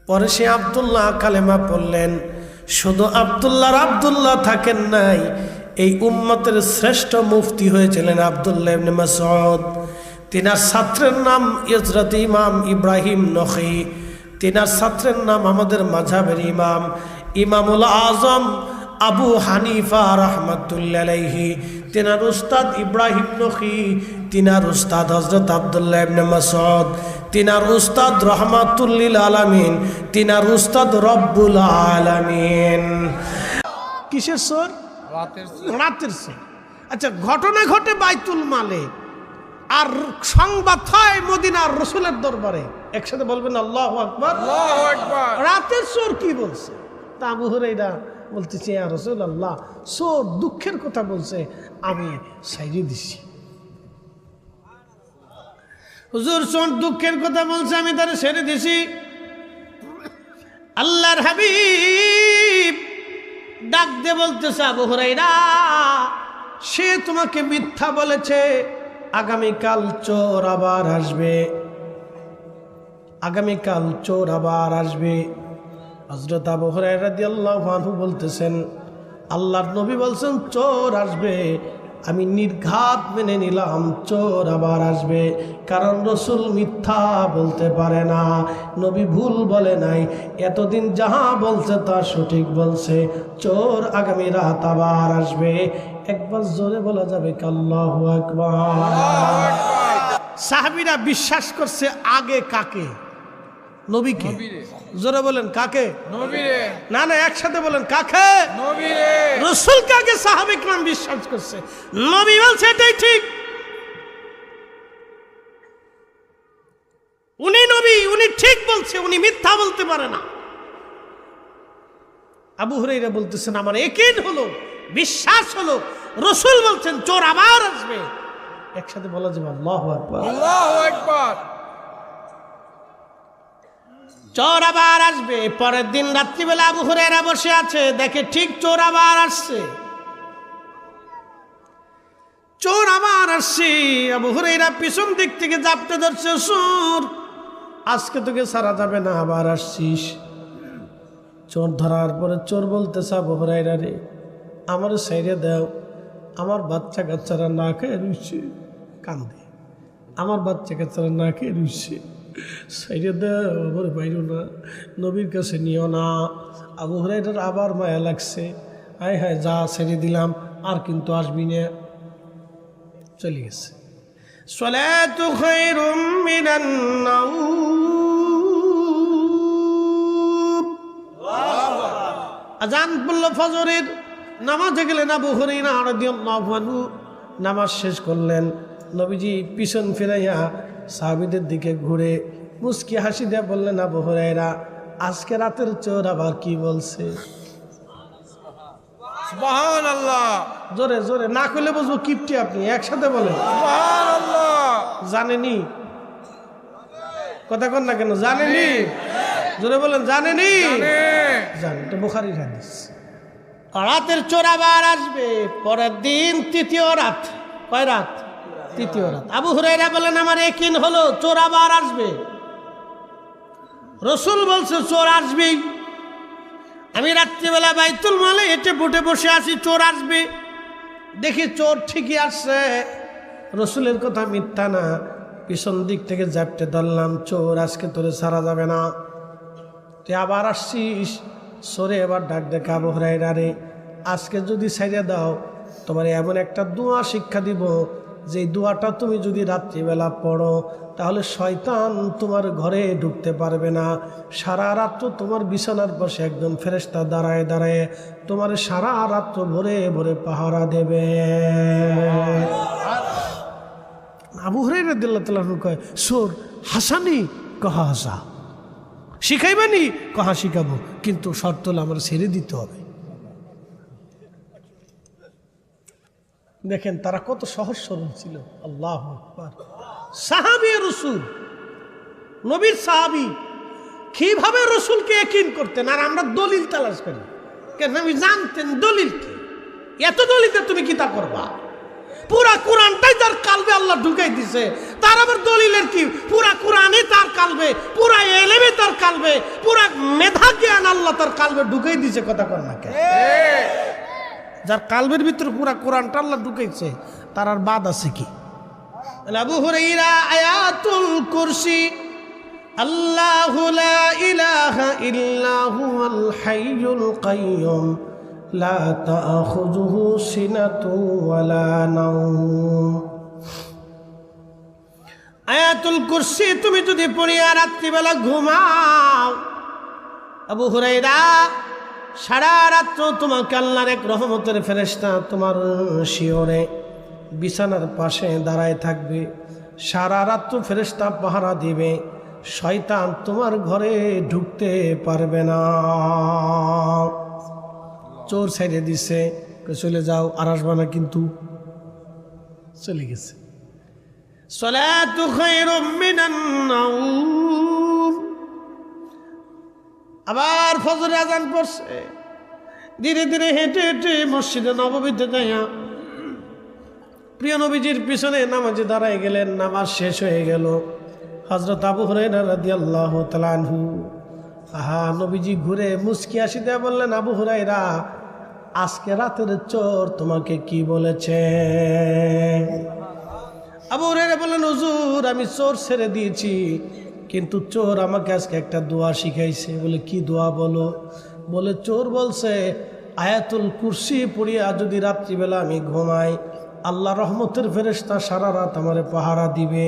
পরে সে আব্দুল্লাহ কালেমা পড়লেন। শুধু আব্দুল্লাহ থাকেন নাই, এই উম্মতের শ্রেষ্ঠ মুফতি হয়েছিলেন আব্দুল্লাহ ইবনে মাসউদ। তিনার ছাত্রের নাম হযরত ইমাম ইব্রাহিম নখী। তিনার ছাত্রের নাম আমাদের মাযহাবের ইমাম ইমামুল আজম আবু হানিফা রাহমাতুল্লাহি আলাইহি। তিনার উস্তাদ ইব্রাহিম নখী, তিনার উস্তাদ হযরত আব্দুল্লাহ ইবনে মাসউদ, তিনার উস্তাদ রাহমাতুল লিল আলামিন, তিনার উস্তাদ রব্বুল আলামিন। কিসের সর? রাতের সর। আচ্ছা, ঘটনা ঘটে বাইতুল মালে, আর সংবাদ হয় মদিনার রাসূলের দরবারে। একসাথে বলবেন আল্লাহু আকবার। আল্লাহু আকবার। রাতের সর কি বলছে? তা আবু হুরায়রা বলতেছে, ইয়া রাসূলুল্লাহ, সর দুঃখের কথা বলছে, আমি সাইরে দিছি। হুজুর, সর দুঃখের কথা বলছে, আমি তারে ছেড়ে দিছি। আল্লাহর হাবিব ডাক দিয়ে বলতেছে, আবু হুরায়রা, সে তোমাকে মিথ্যা বলেছে। আগামীকাল চোর আবার আসবে, আগামীকাল চোর আবার আসবে। হযরত আবু হুরায়রা রাদিয়াল্লাহু আনহু বলতেছেন, আল্লাহর নবী বলছেন চোর আসবে, আমি নির্ঘাত মেনে নিলাম চোর আবার আসবে, কারণ রসুল মিথ্যা বলতে পারে না, নবী ভুল বলে নাই, এতদিন যাহা বলছে তা সঠিক বলছে, চোর আগামী রাত আবার আসবে। একবার জোরে বলা যাবে আল্লাহু আকবার। সাহাবীরা বিশ্বাস করছে আগে কাকে? নবীকে। জোরে বলেন কাকে? নবীরে। না না, একসাথে বলেন কাকে? নবীরে। রাসূলকে আগে সাহাবা কিরাম বিশ্বাস করছে, নবী বলছে এটাই ঠিক, উনি নবী, উনি ঠিক বলছে, উনি মিথ্যা বলতে পারে না। আবু হুরায়রা বলতেছেন আমার ইয়াকিন হলো, বিশ্বাস হলো, রাসূল বলছেন চোর আবার আসবে। একসাথে বলা যাবে আল্লাহু আকবার। আল্লাহু আকবার। চোর আবার আসবে। পরের দিন রাত্রিবেলা আবু হুরায়রা বসে আছে, দেখে ঠিক চোর আবার আসছে, চোর আবার আসছে। আবু হুরায়রা পিছন দিক থেকে জাপটে ধরছে, চোর আজকে তোকে ছাড়া যাবে না, আবার আসছিস। চোর ধরার পরে চোর বলতেছে আবু হুরায়রা রে, আমার সাইরে দাও, আমার বাচ্চা কাচ্চারা না খেয়ে রুইছে, কান্দে, আমার বাচ্চা কাচ্চারা না খেয়ে রুইছে, সাইরে দাও, আবার বাইরো না, নবীর কাছে নিও না। আবু হুরায়রার আবার মায়া লাগছে, আয় হায় যা ছেড়ে দিলাম, আর কিন্তু আসবি না, চলে গেছে। সালাতু খায়রুম মিনান নাওম। আজান পড়ল ফজরের, নামাজে গেলেন আবু হুরায়রা রাদিয়াল্লাহু আনহু, নামাজ শেষ করলেন। নবীজি পিছন ফিরাইয়া সাহাবীদের দিকে ঘুরে মুস্কি হাসি দিয়ে বললেন, আবু হুরায়রা আজকে রাতের চোর আবার কি বলছে? সুবহানাল্লাহ। জোরে জোরে না করলে বুঝবো কিপটি, আপনি একসাথে বলেন সুবহানাল্লাহ। জানেনি? কথা কন না কেন? জানেনি? জোরে বলেন জানেনি? জানি, এটা বুখারীর হাদিস। রাতের চোর আবার আসবে। পরের দিন তৃতীয় রাত। কয় রাত? তৃতীয় রাত। আবু হুরায়রা বলেন আমার ইয়াকিন হলো চোর আবার আসবে, রাসূল বলছে চোর আসবেই। আমি রাত্রিবেলা বাইতুল মালে হেঁটে বুটে বসে আছি, চোর আসবে, দেখি চোর ঠিকই আসছে, রাসূলের কথা মিথ্যা না। পিছন দিক থেকে জাপটে ধরলাম, চোর আজকে তোরে ছাড়া যাবে না, তুই আবার আসছিস। সরে এবার ডাক দেখে আবু হুরায়রা রে, আজকে যদি ছাইড়ে দাও তোমার এমন একটা দোয়া শিক্ষা দিব, যে দোয়াটা তুমি যদি রাত্রিবেলা পড়ো তাহলে শয়তান তোমার ঘরে ঢুকতে পারবে না। সারা রাত্র তোমার বিছানার পাশে একজন ফেরেশতা দাঁড়ায় দাঁড়ায় তোমার সারা রাত্র ভরে ভরে পাহারা দেবে। আবু হুরায়রা রাদিয়াল্লাহু তাআলা কয়, সোর হাসানি? কহা হাসা। শিখাইবানি? কহা শিখাবো, কিন্তু শর্ত হলো আমার ছেড়ে দিতে হবে। দেখেন তারা কত সহজ সরল ছিল। আল্লাহু আকবার। সাহাবী রাসূল, নবীর সাহাবী কিভাবে রাসূলকে ইয়াকিন করতেন, আর আমরা দলিল তালাশ করি কেন? নবী জানতেন দলিল কি, এত দলিলে তুমি কি তা করবা? পুরা কোরআনটাই তার কালবে আল্লাহ ঢুকাই দিছে, তার আবার দলিলের কি? পুরা কোরআনে তার কালবে, পুরা এলেমে তার কালবে, পুরা মেধা জ্ঞান আল্লাহ তার কালবে ঢুকাই দিছে। কথা কর না কেন? যার কালবের ভিতরে পুরা কোরআনটা আল্লাহ ঢুকাইছে, তার আর বাদ আছে কি? আবু হুরায়রা আয়াতুল কুরসি, আল্লাহু লা ইলাহা ইল্লা হুয়াল হাইয়ুল কাইয়ুম লা তাখুযুহু সিনাতুন ওয়ালা নাওম। আয়াতুল কুরসি তুমি যদি পড়িয়া রাত্রিবেলা ঘুমাও, আবু হুরায়রা সারা রাত্র তোমাকে আল্লাহর এক রহমতের ফেরেশতা তোমার শিয়রে বিছানার পাশে দাঁড়ায় থাকবে, সারা রাত্র ফেরেশতা পাহারা দিবে, শয়তান তোমার ঘরে ঢুকতে পারবে না। চোর ছেড়ে দিছে, চলে যাও, আর আসবা না, কিন্তু চলে গেছে। সালাতু খায়রুম মিনান নাওম। আবার ফজরের আজান পড়ছে, ধীরে ধীরে হেঁটে হেঁটে মসজিদে নববীতে যাইয়া প্রিয় নবীজির পিছনে নামাজে দাঁড়ায় গেলেন। নামাজ শেষ হয়ে গেল। হযরত আবু হুরায়রা রাদিয়াল্লাহু তাআলা আনহু, আহা, নবীজি ঘুরে মুস্কি হাসি দিয়ে বললেন, আবু হুরায়রা আজকে রাতের চোর তোমাকে কি বলেছে? আবু হুরায়রা বললেন, হুজুর আমি চোর ছেড়ে দিয়েছি, কিন্তু চোর আমাকে আজকে একটা দোয়া শিখাইছে। বলে কি দোয়া বলো? বলে চোর বলছে আয়াতুল কুরসি পড়িয়া যদি রাত্রিবেলা আমি ঘুমাই, আল্লাহ রহমতের ফেরেশতা সারা রাত আমারে পাহারা দিবে,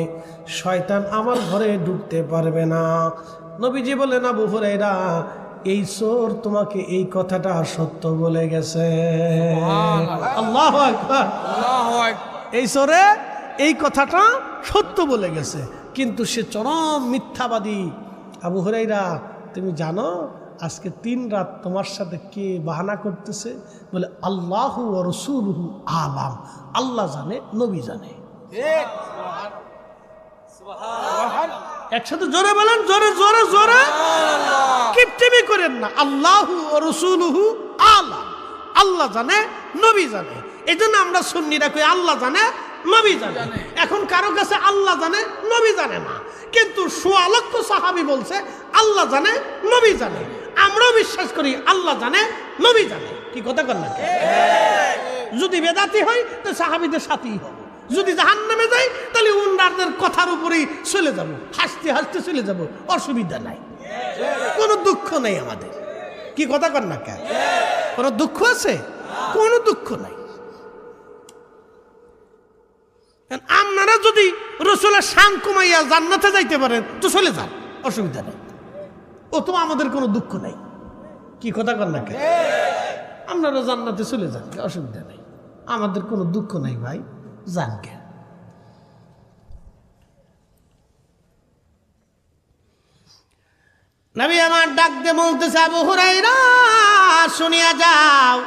শয়তান আমার ঘরে ঢুকতে পারবে না। নবীজি বলেন, আবু হুরায়রা এই চোর তোমাকে এই কথাটা সত্য বলে গেছে। আল্লাহু আকবার। আল্লাহু আকবার। এই চোরে এই কথাটা সত্য বলে গেছে, কিন্তু সে চরম মিথ্যাবাদী। আবু হুরায়রা তুমি জানো আজকে 3 রাত তোমার সাথে কে বাহানা করতেছে? বলে আল্লাহু ওয়া রাসূলুহু আলাম, আল্লাহ জানে, নবী জানে। ঠিক। সুবহান। একসাথে জোরে বলেন, জোরে জোরে জোরে, সুবহানাল্লাহ। কিপটিমি করেন না। আল্লাহু ওয়া রাসূলুহু আলাম, আল্লাহ জানে, নবী জানে। এই জন্য আমরা সুন্নিরা কই আল্লাহ জানে, নবী জানে। এখন কারো কাছে আল্লাহ জানে, নবী জানে না, কিন্তু 1.5 লক্ষ সাহাবী বলছে আল্লাহ জানে, নবী জানে। আমরাও বিশ্বাস করি আল্লাহ জানে, নবী জানে। কি কথা কর না? যদি বেদাতি হয় তো সাহাবীদের সাথেই হবে, যদি জাহান্নামে যাই তাহলে উনাদের কথার উপরেই চলে যাব, হাসতে হাসতে চলে যাব, অসুবিধা নাই, কোনো দুঃখ নেই আমাদের। কি কথা কর না? কেন কোনো দুঃখ আছে? কোনো দুঃখ নাই। আপনারা যদি রাসূলের শান কমাইয়া জান্নাতে যাইতে পারেন তো চলে যান, অসুবিধা নেই, ও তো আমাদের কোনো দুঃখ নাই। কি কথা কর না? কেন আপনারা জান্নাতে চলে যান, অসুবিধা নেই, আমাদের কোনো দুঃখ নাই ভাই, যান কে। নবী আমার ডাক দিয়ে বলতেছে, আবু হুরায়রা শুনিয়া যাও,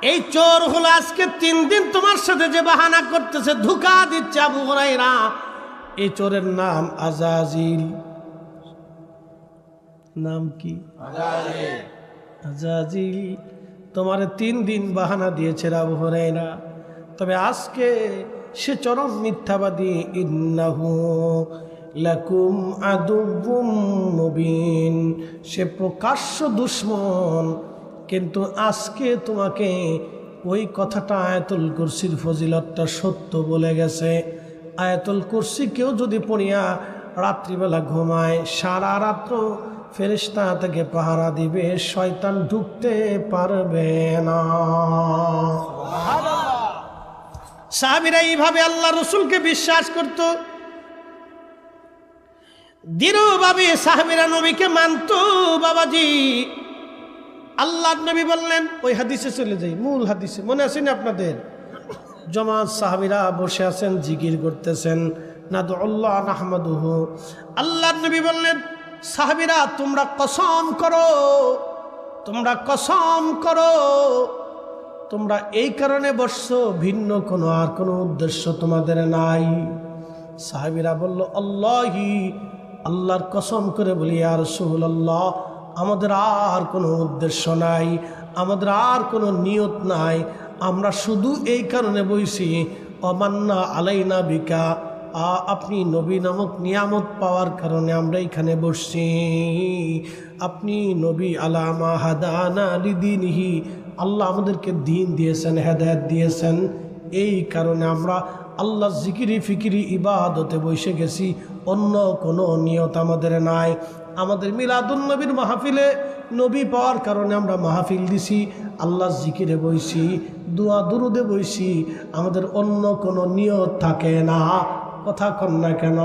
এই চোর হলো আজকে 3 দিন তোমার সাথে যে বাহানা করতেছে, ধোঁকা দিচ্ছে। আবু হুরায়রা এই চোরের নাম আজাজিল। নাম কি? আজাজিল। তোমার 3 দিন বাহানা দিয়েছে আবু হুরায়রা, তবে আজকে সে চরম মিথ্যাবাদী। ইন্নাহু লাকুম আদুউম মুবিন, সে প্রকাশ্য দুশমন, কিন্তু আজকে তোমাকে ওই কথাটা আয়াতুল কুরসির ফজিলতটা সত্য বলে গেছে। আয়াতুল কুরসি কেউ যদি পড়িয়া রাত্রিবেলা ঘুমায়, সারা রাত্র ফেরেশতা তাকে পাহারা দিবে, শয়তান ঢুকতে পারবে না। সাহাবীরা এইভাবে আল্লাহ রসুলকে বিশ্বাস করত, দৃঢ়ভাবে সাহাবীরা নবীকে মানত। বাবাজি আল্লাহ নবী বললেন, ওই হাদিসে চলে যাই, মূল হাদিসে, মনে আছে না আপনাদের? জামাত সাহাবীরা বসে আছেন, জিকির করতেছেন, নাদুল্লাহ নাহমাদুহু। আল্লাহ নবী বললেন, সাহাবীরা তোমরা কসম করো, তোমরা কসম করো, তোমরা এই কারণে বসছো, ভিন্ন কোনো আর কোনো উদ্দেশ্য তোমাদের নাই। সাহাবীরা বলল, আল্লাহি, আল্লাহর কসম করে বলি ইয়া রাসূলুল্লাহ, আমাদের আর কোনো উদ্দেশ্য নাই, আমাদের আর কোনো নিয়ত নাই, আমরা শুধু এই কারণে বইছি, অমান্না আলাইনা বিকা, আপনি নবী নামক নিয়ামত পাওয়ার কারণে আমরা এখানে বসছি। আপনি নবী আলামা হাদানা লিদিনিহি, আল্লাহ আমাদেরকে দিন দিয়েছেন, হেদায়েত দিয়েছেন, এই কারণে আমরা আল্লাহ জিকিরি ফিকিরি ইবাদতে বসে গেছি, অন্য কোনো নিয়ত আমাদের নাই। আমাদের মিলাদুন নবীর মাহফিলে নবী পাওয়ার কারণে আমরা মাহফিল দিছি, আল্লাহ জিকিরে বইছি, দোয়া দুরুদে বইছি, আমাদের অন্য কোনো নিয়ত থাকে না। কথা কন না কেন?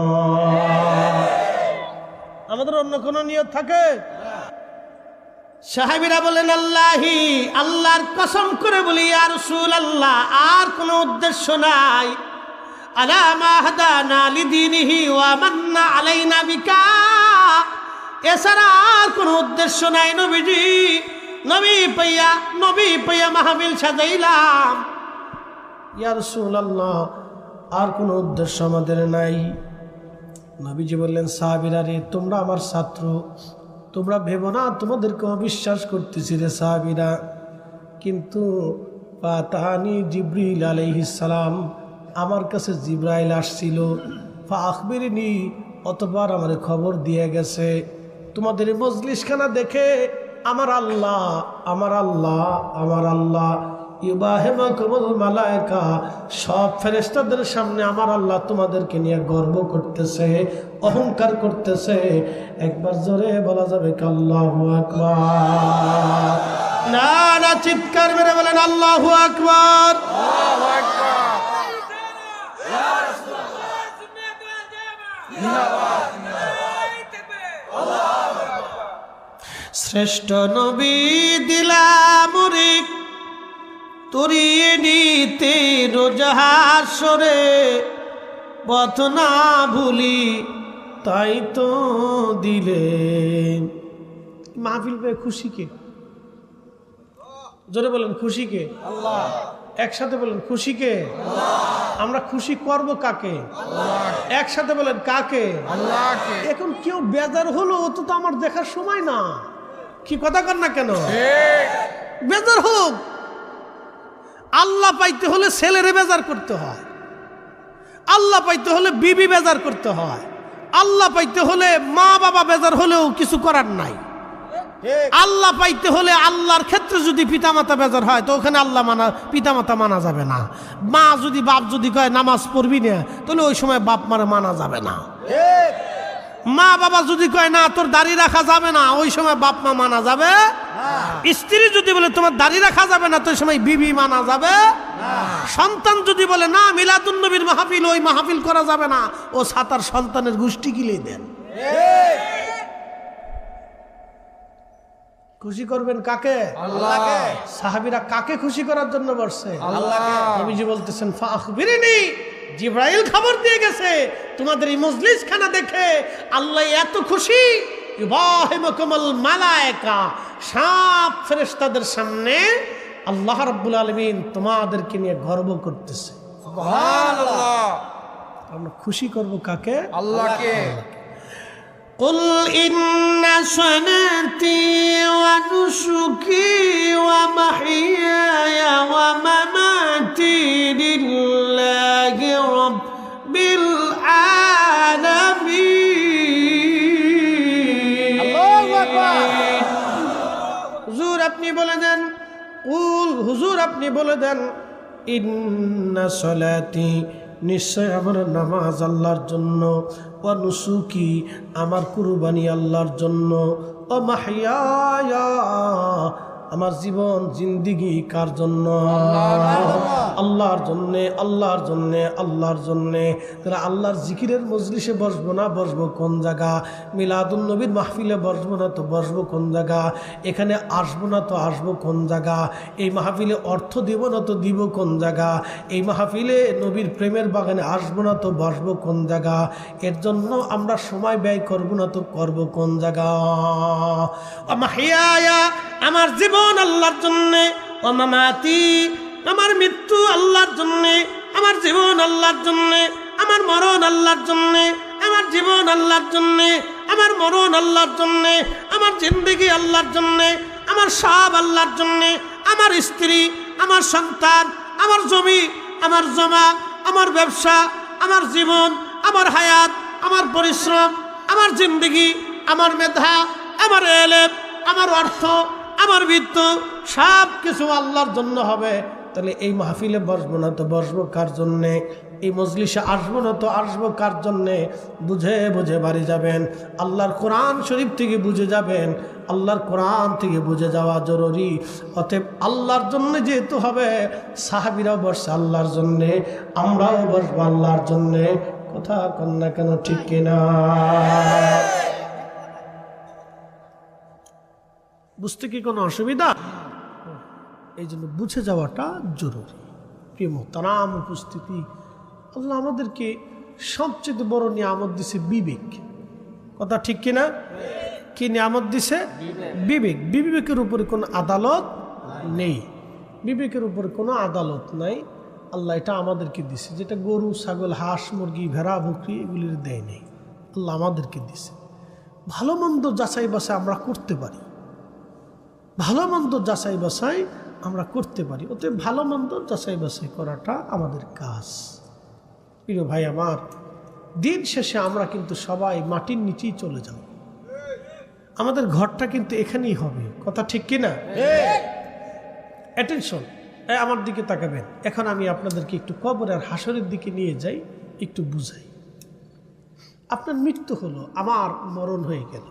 আমাদের অন্য কোনো নিয়ত থাকে? সাহাবীরা বলেন, আল্লাহি, আল্লাহর কসম করে বলি ইয়া রাসূলুল্লাহ, আর কোনো উদ্দেশ্য নাই। আলা মা হাদানা লিদিনিহি ওয়া মান্না আলাইনা বিকা, এছাড়া আর কোনো উদ্দেশ্য নাই। নবীজি, নবী পাইয়া মাহফিল সাজাইলাম। ইয়া রাসূলুল্লাহ, আর কোনো উদ্দেশ্য আমাদের নাই। নবীজি বললেন, সাহাবীরা রে, তোমরা আমার ছাত্র, তোমরা ভেবো না তোমাদেরকে অবিশ্বাস করতেছি রে সাহাবীরা, কিন্তু ফাতানি জিবরিল আলাইহিস সালাম, আমার কাছে জিবরাইল আসছিল, ফাখবিরনি, অতবার আমার খবর দিয়ে গেছে, তোমাদের মজলিসখানা দেখে আমার আল্লাহ, আমার আল্লাহ, আমার আল্লাহ ইউবাহিমাকুমুল মালায়েকা, সব ফেরেশতাদের সামনে আমার আল্লাহ তোমাদেরকে নিয়ে গর্ব করতেছে, অহংকার করতেছে। একবার জোরে বলা যাবে কি আল্লাহু আকবার? না না, চিৎকার মেরে বলেন আল্লাহু আকবার। আল্লাহু আকবার। শ্রেষ্ঠ নবী দিলাম রে তরিয়ে নিতে রোজাহাসরে, পথ না ভুলি তাই তো দিলেন। মাহফিল পেয়ে খুশি কে? জোরে বলেন খুশি কে? আল্লাহ। একসাথে বলেন খুশি কে? আমরা খুশি করব কাকে? একসাথে বলেন কাকে? আল্লাহকে। এখন কেউ বেজার হলো, ও তো আমার দেখার সময় না। কি কথা কর না কেন? ঠিক। বেজার হোক। আল্লাহ পাইতে হলে ছেলেরে বেজার করতে হয়, আল্লাহ পাইতে হলে বিবি বেজার করতে হয়, আল্লাহ পাইতে হলে মা বাবা বেজার হলেও কিছু করার নাই। আল্লাহ পাইতে হলে আল্লাহর ক্ষেত্রে যদি পিতামাতা বেজার হয় তো ওখানে আল্লাহ মানা, পিতামাতা মানা যাবে না। মা যদি বাপ যদি কয় নামাজ পড়বি না, তাহলে ওই সময় বাপ মারে মানা যাবে না। মা বাবা যদি কয় না তোর দাড়ি রাখা যাবে না, ওই সময় বাপ মা মানা যাবে। স্ত্রী যদি বলে তোমার দাড়ি রাখা যাবে না, তো ওই সময় বিবি মানা যাবে। সন্তান যদি বলে না মিলাদুন নবীর মাহফিল, ওই মাহফিল করা যাবে না, ও সাতার সন্তানের গোষ্ঠী গিলে দেন। খুশি করবেন কাকে? আল্লাহকে। সাহাবীরা কাকে খুশি করার জন্য বসছে? আল্লাহকে। নবীজি বলতেছেন ফাখবিরিনি, জিবরাইল খবর দিয়ে গেছে তোমাদের এই মজলিস খানা দেখে আল্লাহ এত খুশি, ইউবাহিমুকুমুল মালায়েকা, সব ফেরেশতাদের সামনে আল্লাহ রাব্বুল আলামিন তোমাদেরকে নিয়ে গর্ব করতেছে। সুবহানাল্লাহ। আমরা খুশি করব কাকে? আল্লাহকে। قل إن صلاتي ونسكي ومحياي ومماتي لله رب العالمين। আল্লাহু আকবার। হুজুর আপনি বলে দেন, কুল হুজুর আপনি বলে দেন, ইন্না সলাতি, নিশ্চয় আমার নামাজ আল্লাহর জন্য, ওয়া নুসুকি, আমার কুরবানি আল্লাহর জন্য, ও মাহইয়ায়া, আমার জীবন জিন্দিগি কার জন্য? আল্লাহর জন্যে, আল্লাহর জন্যে, আল্লাহর জন্যে। তাহলে আল্লাহর জিকিরের মজলিসে বসবো না, বসবো কোন জায়গা? মিলাদুন নবীর মাহফিলে বসবো না তো বসবো কোন জায়গা? এখানে আসবো না তো আসবো কোন জায়গা? এই মাহফিলে অর্থ দিব না তো দিব কোন জায়গা? এই মাহফিলে নবীর প্রেমের বাগানে আসবো না তো বসবো কোন জায়গা? এর জন্য আমরা সময় ব্যয় করবো না তো করবো কোন জায়গা? মাহিয়ায়া, আমার জীবন আল্লাহর জন্যে, ও মামাতি, আমার মৃত্যু আল্লাহর জন্যে, আমার জীবন আল্লাহর জন্যে, আমার মরণ আল্লাহর জন্যে, আমার জীবন আল্লাহর জন্যে, আমার মরণ আল্লাহর জন্যে, আমার জিন্দেগি আল্লাহর জন্যে, আমার সব আল্লাহর জন্যে, আমার স্ত্রী, আমার সন্তান, আমার জমি, আমার জমা, আমার ব্যবসা, আমার জীবন, আমার হায়াত, আমার পরিশ্রম, আমার জিন্দেগি, আমার মেধা, আমার এলেম, আমার অর্থ, আমার বিত্ত, সব কিছু আল্লাহর জন্য হবে। তাহলে এই মাহফিলে বসবো না তো বসবো কার জন্যে? এই মজলিসে আসবো না তো আসবো কার জন্যে? বুঝে বুঝে বাড়ি যাবেন, আল্লাহর কোরআন শরীফ থেকে বুঝে যাবেন। আল্লাহর কোরআন থেকে বুঝে যাওয়া জরুরি। অতএব আল্লাহর জন্য যেহেতু হবে, সাহাবীরাও বসছে আল্লাহর জন্যে, আমরাও বসবো আল্লাহর জন্যে। কথা কন না কেন, ঠিক কিনা? বুঝতে কি কোনো অসুবিধা? এই জন্য বুঝে যাওয়াটা জরুরি। প্রিয় মোহতারাম উপস্থিতি, আল্লাহ আমাদেরকে সবচেয়ে বড় নিয়ামত দিছে বিবেক। কথা ঠিক কিনা? কি নিয়ামত দিছে? বিবেক। বিবেকের উপরে কোনো আদালত নেই, বিবেকের উপরে কোনো আদালত নাই। আল্লাহ এটা আমাদেরকে দিছে, যেটা গরু, ছাগল, হাঁস, মুরগি, ভেড়া, বকরি এগুলির দেয় নেই, আল্লাহ আমাদেরকে দিছে। ভালো মন্দ যাচাই বাছাই আমরা করতে পারি, ভালো মন্দ যাচাই বাছাই আমরা করতে পারি। ওতে ভালো মন্দ যাচাই বাছাই করাটা আমাদের কাজ। প্রিয় ভাই আমার, দিন শেষে আমরা কিন্তু সবাই মাটির নিচেই চলে যাব। আমাদের ঘরটা কিন্তু এখানেই হবে, কথা ঠিক কিনা? অ্যাটেনশন, আমার দিকে তাকাবেন। এখন আমি আপনাদেরকে একটু কবর আর হাসরের দিকে নিয়ে যাই, একটু বুঝাই। আপনার মৃত্যু হলো, আমার মরণ হয়ে গেল।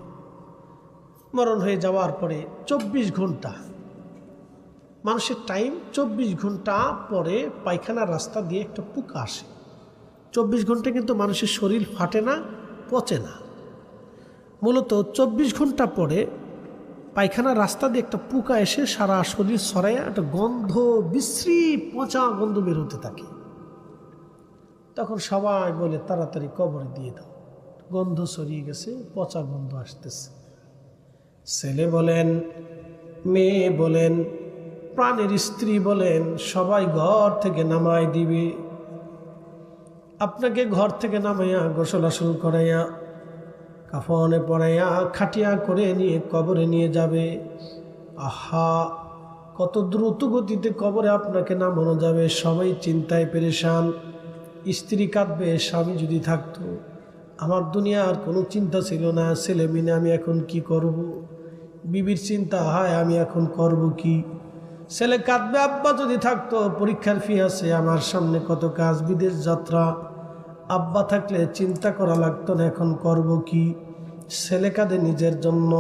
মরণ হয়ে যাওয়ার পরে 24 ঘন্টা মানুষের টাইম, 24 ঘন্টা পরে পায়খানার রাস্তা দিয়ে একটা পোকা আসে। 24 ঘন্টা কিন্তু মানুষের শরীর ফাটে না, পচে না। মূলত 24 ঘন্টা পরে পায়খানার রাস্তা দিয়ে একটা পোকা এসে সারা শরীর ছড়াইয়া একটা গন্ধ, বিশ্রী পচা গন্ধ বের হতে থাকে। তখন সবাই বলে তাড়াতাড়ি কবরে দিয়ে দাও, গন্ধ ছড়িয়ে গেছে, পচা গন্ধ আসতেছে। ছেলে বলেন, মেয়ে বলেন, প্রাণের স্ত্রী বলেন, সবাই ঘর থেকে নামাই দিবে। আপনাকে ঘর থেকে নামাইয়া গোসল আসল করাইয়া কাফনে পড়াইয়া খাটিয়া করে নিয়ে কবরে নিয়ে যাবে। আহা, কত দ্রুত গতিতে কবরে আপনাকে নামানো যাবে। সবাই চিন্তায় পেরেশান। স্ত্রী কাঁদবে, স্বামী যদি থাকতো, আমার দুনিয়ার কোনো চিন্তা ছিল না, ছেলে মেয়ে আমি এখন কি করব। বিবির চিন্তা, হায় আমি এখন করব কি। ছেলে কাঁদবে, আব্বা যদি থাকতো, পরীক্ষার ফি আছে, আমার সামনে কত কাজ, বিদেশ যাত্রা। আব্বা থাকলে চিন্তা করা লাগতো না, এখন করব কি। ছেলে কাঁদে নিজের জন্য,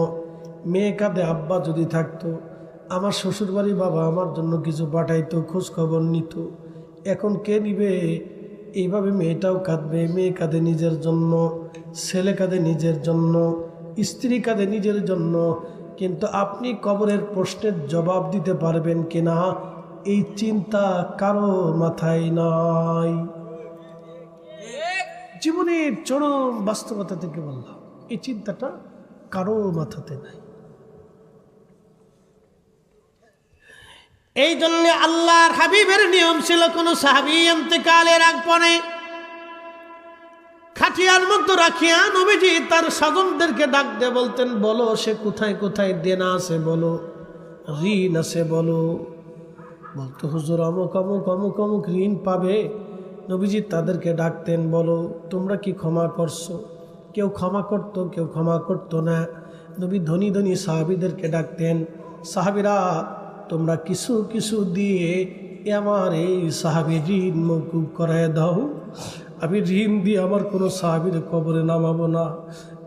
মেয়ে কাঁদে আব্বা যদি থাকতো, আমার শ্বশুরবাড়ি বাবা আমার জন্য কিছু পাঠাইতো, খোঁজ খবর নিত, এখন কে নিবে। এইভাবে মেয়েটাও কাঁদবে, মেয়ে কাঁদে নিজের জন্য, ছেলে কাঁদে নিজের জন্য, স্ত্রী কাঁদে নিজের জন্য। কিন্তু আপনি কবরের প্রশ্নের জবাব দিতে পারবেন কিনা, এই চিন্তা কারো মাথায় নাই। জীবনের চরম বাস্তবতা থেকে বললাম, এই চিন্তাটা কারো মাথাতে নাই। এই জন্য আল্লাহর হাবিবের নিয়ম ছিল, কোন সাহাবী ইন্তেকালের আগ পরে খাটিয়ার মধ্যে রাখিয়া নবীজি তার স্বজনদেরকে ডাক দিয়ে বলতেন, বলো সে কোথায় কোথায় দেনা আছে বলো, ঋণ আছে বলো। বলতো, হুজুর অমুক অমুক অমুক অমুক ঋণ পাবে। নবীজি তাদেরকে ডাকতেন, বলো তোমরা কি ক্ষমা করছো। কেউ ক্ষমা করত, কেউ ক্ষমা করতো না। নবী ধনী ধনী সাহাবীদেরকে ডাকতেন, সাহাবীরা তোমরা কিছু কিছু দিয়ে আমার এই সাহাবী ঋণ মওকুফ করায় দাও। আমি ঋণ দিয়ে আমার কোনো সাহাবীর কবরে নামাবো না,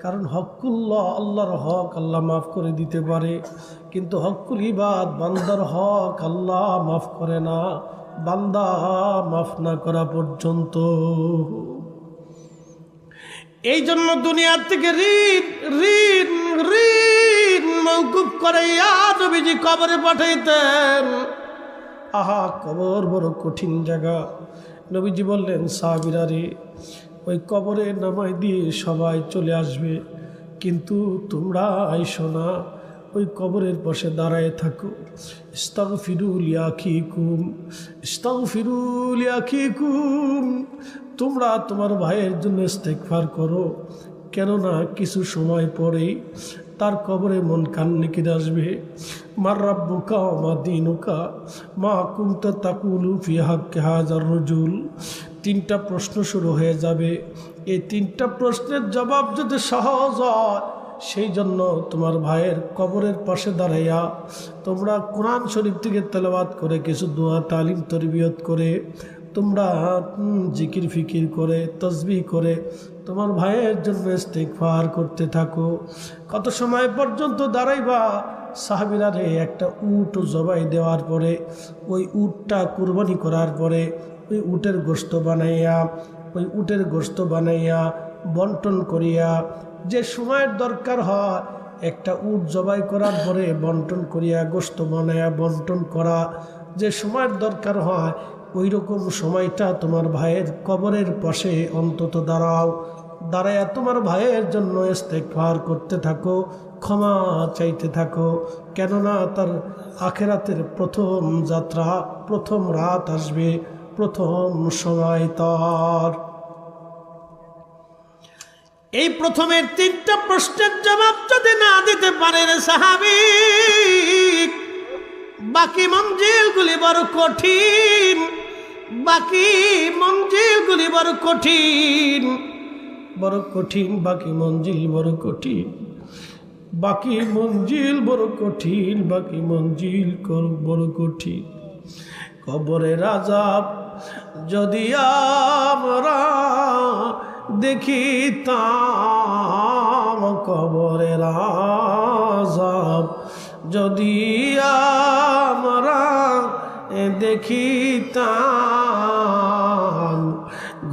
কারণ হকুল্লাহ, আল্লাহর হক আল্লাহ মাফ করে দিতে পারে, কিন্তু হকুল ইবাদ, বান্দার হক আল্লাহ মাফ করে না, বান্দা মাফ না করা পর্যন্ত। এই জন্য দুনিয়ার থেকে ঋণ ঋণ ঋণ মওকুফ করে নবীজি কবরে পাঠাইতেন। আহা, কবর বড় কঠিন জায়গা। নবীজি বললেন, সাহাবীরা রে, ওই কবরে নামাই দিয়ে সবাই চলে আসবে, কিন্তু তোমরা আইসো না, ওই কবরের পাশে দাঁড়ায় থাকো। ইস্তাগফিরু লিআখিকুম, ইস্তাগফিরু লিআখিকুম, তোমরা তোমার ভাইয়ের জন্য ইস্তেগফার করো, কেননা কিছু সময় পরেই তার কবরে মন কান্নে কেঁদে আসবে। মার রাব্বুকা ওয়া মা দীনুকা মা কুনতা তাকুলু ফি হাক্কি হাযার রাজুল। 3টা প্রশ্ন শুরু হয়ে যাবে। এই 3টা প্রশ্নের জবাব যদি সহজ হয়, সেই জন্য তোমার ভাইয়ের কবরের পাশে দাঁড়াইয়া তোমরা কোরআন শরীফ থেকে তেলাওয়াত করে, কিছু দোয়া তালিম তরবিয়ত করে, তোমরা জিকির ফিকির করে, তসবিহ করে তোমার ভাইয়ের জন্য ইস্তেগফার করতে থাকো। কত সময় পর্যন্ত দাঁড়াইবা? সাহাবীরা রে, একটা উট জবাই দেওয়ার পরে, ওই উটটা কুরবানি করার পরে, ওই উটের গোশত বানাইয়া, ওই উটের গোশত বানাইয়া বন্টন করিয়া, যে সময়ের দরকার হয়, একটা উট জবাই করার পরে বন্টন করিয়া, গোশত বানাইয়া বন্টন করা, যে সময়ের দরকার হয়, ওই রকম সময়টা তোমার ভাইয়ের কবরের পাশে অন্তত দাঁড়াও। দাঁড়াইয়া তোমার ভাইয়ের জন্য ইস্তেগফার করতে থাকো, ক্ষমা চাইতে থাকো, কেননা তার আখিরাতের প্রথম যাত্রা, প্রথম রাত আসবে, প্রথম সময় তার। এই প্রথমের 3টা প্রশ্নের জবাব যদি না দিতে পারেন সাহাবী, বাকি মঞ্জিলগুলি বড় কঠিন, বাকি মঞ্জিলগুলি বড় কঠিন, বড় কঠিন, বাকি মঞ্জিল বড় কঠিন। বাকি মঞ্জিল বড় কঠিন, বাকি মঞ্জিল বড় কঠিন। কবরের আযাব যদি আমরা দেখিতাম, কবরের আযাব যদি আমরা দেখিতাম,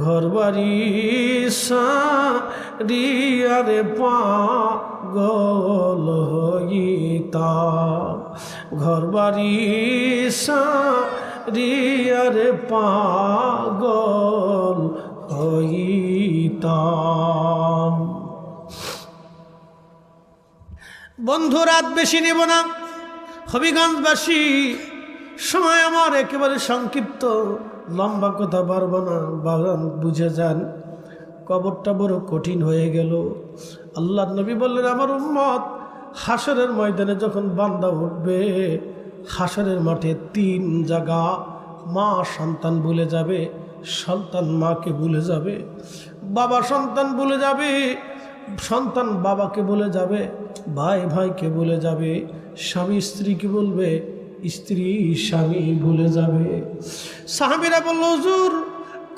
ঘরবাড়ি সারিয়ারে পাগল হইতাম, ঘরবাড়ি সারিয়ারে পাগল হইতাম। বন্ধু রাত বেশি নেব না, হবিগঞ্জবাসী সময় আমার একেবারে সংক্ষিপ্ত, লম্বা কথা পারবো না, বাগান বুঝে যান। কবরটা বড় কঠিন হয়ে গেল। আল্লাহ নবী বললেন, আমার উম্মত হাসরের ময়দানে যখন বান্দা উঠবে, হাসরের মাঠে 3 জায়গা মা সন্তান ভুলে যাবে, সন্তান মাকে ভুলে যাবে, বাবা সন্তান ভুলে যাবে, সন্তান বাবাকে ভুলে যাবে, ভাই ভাইকে ভুলে যাবে, স্বামী স্ত্রীকে বলবে, স্ত্রী স্বামী ভুলে যাবে। সাহাবীরা বলল, হুজুর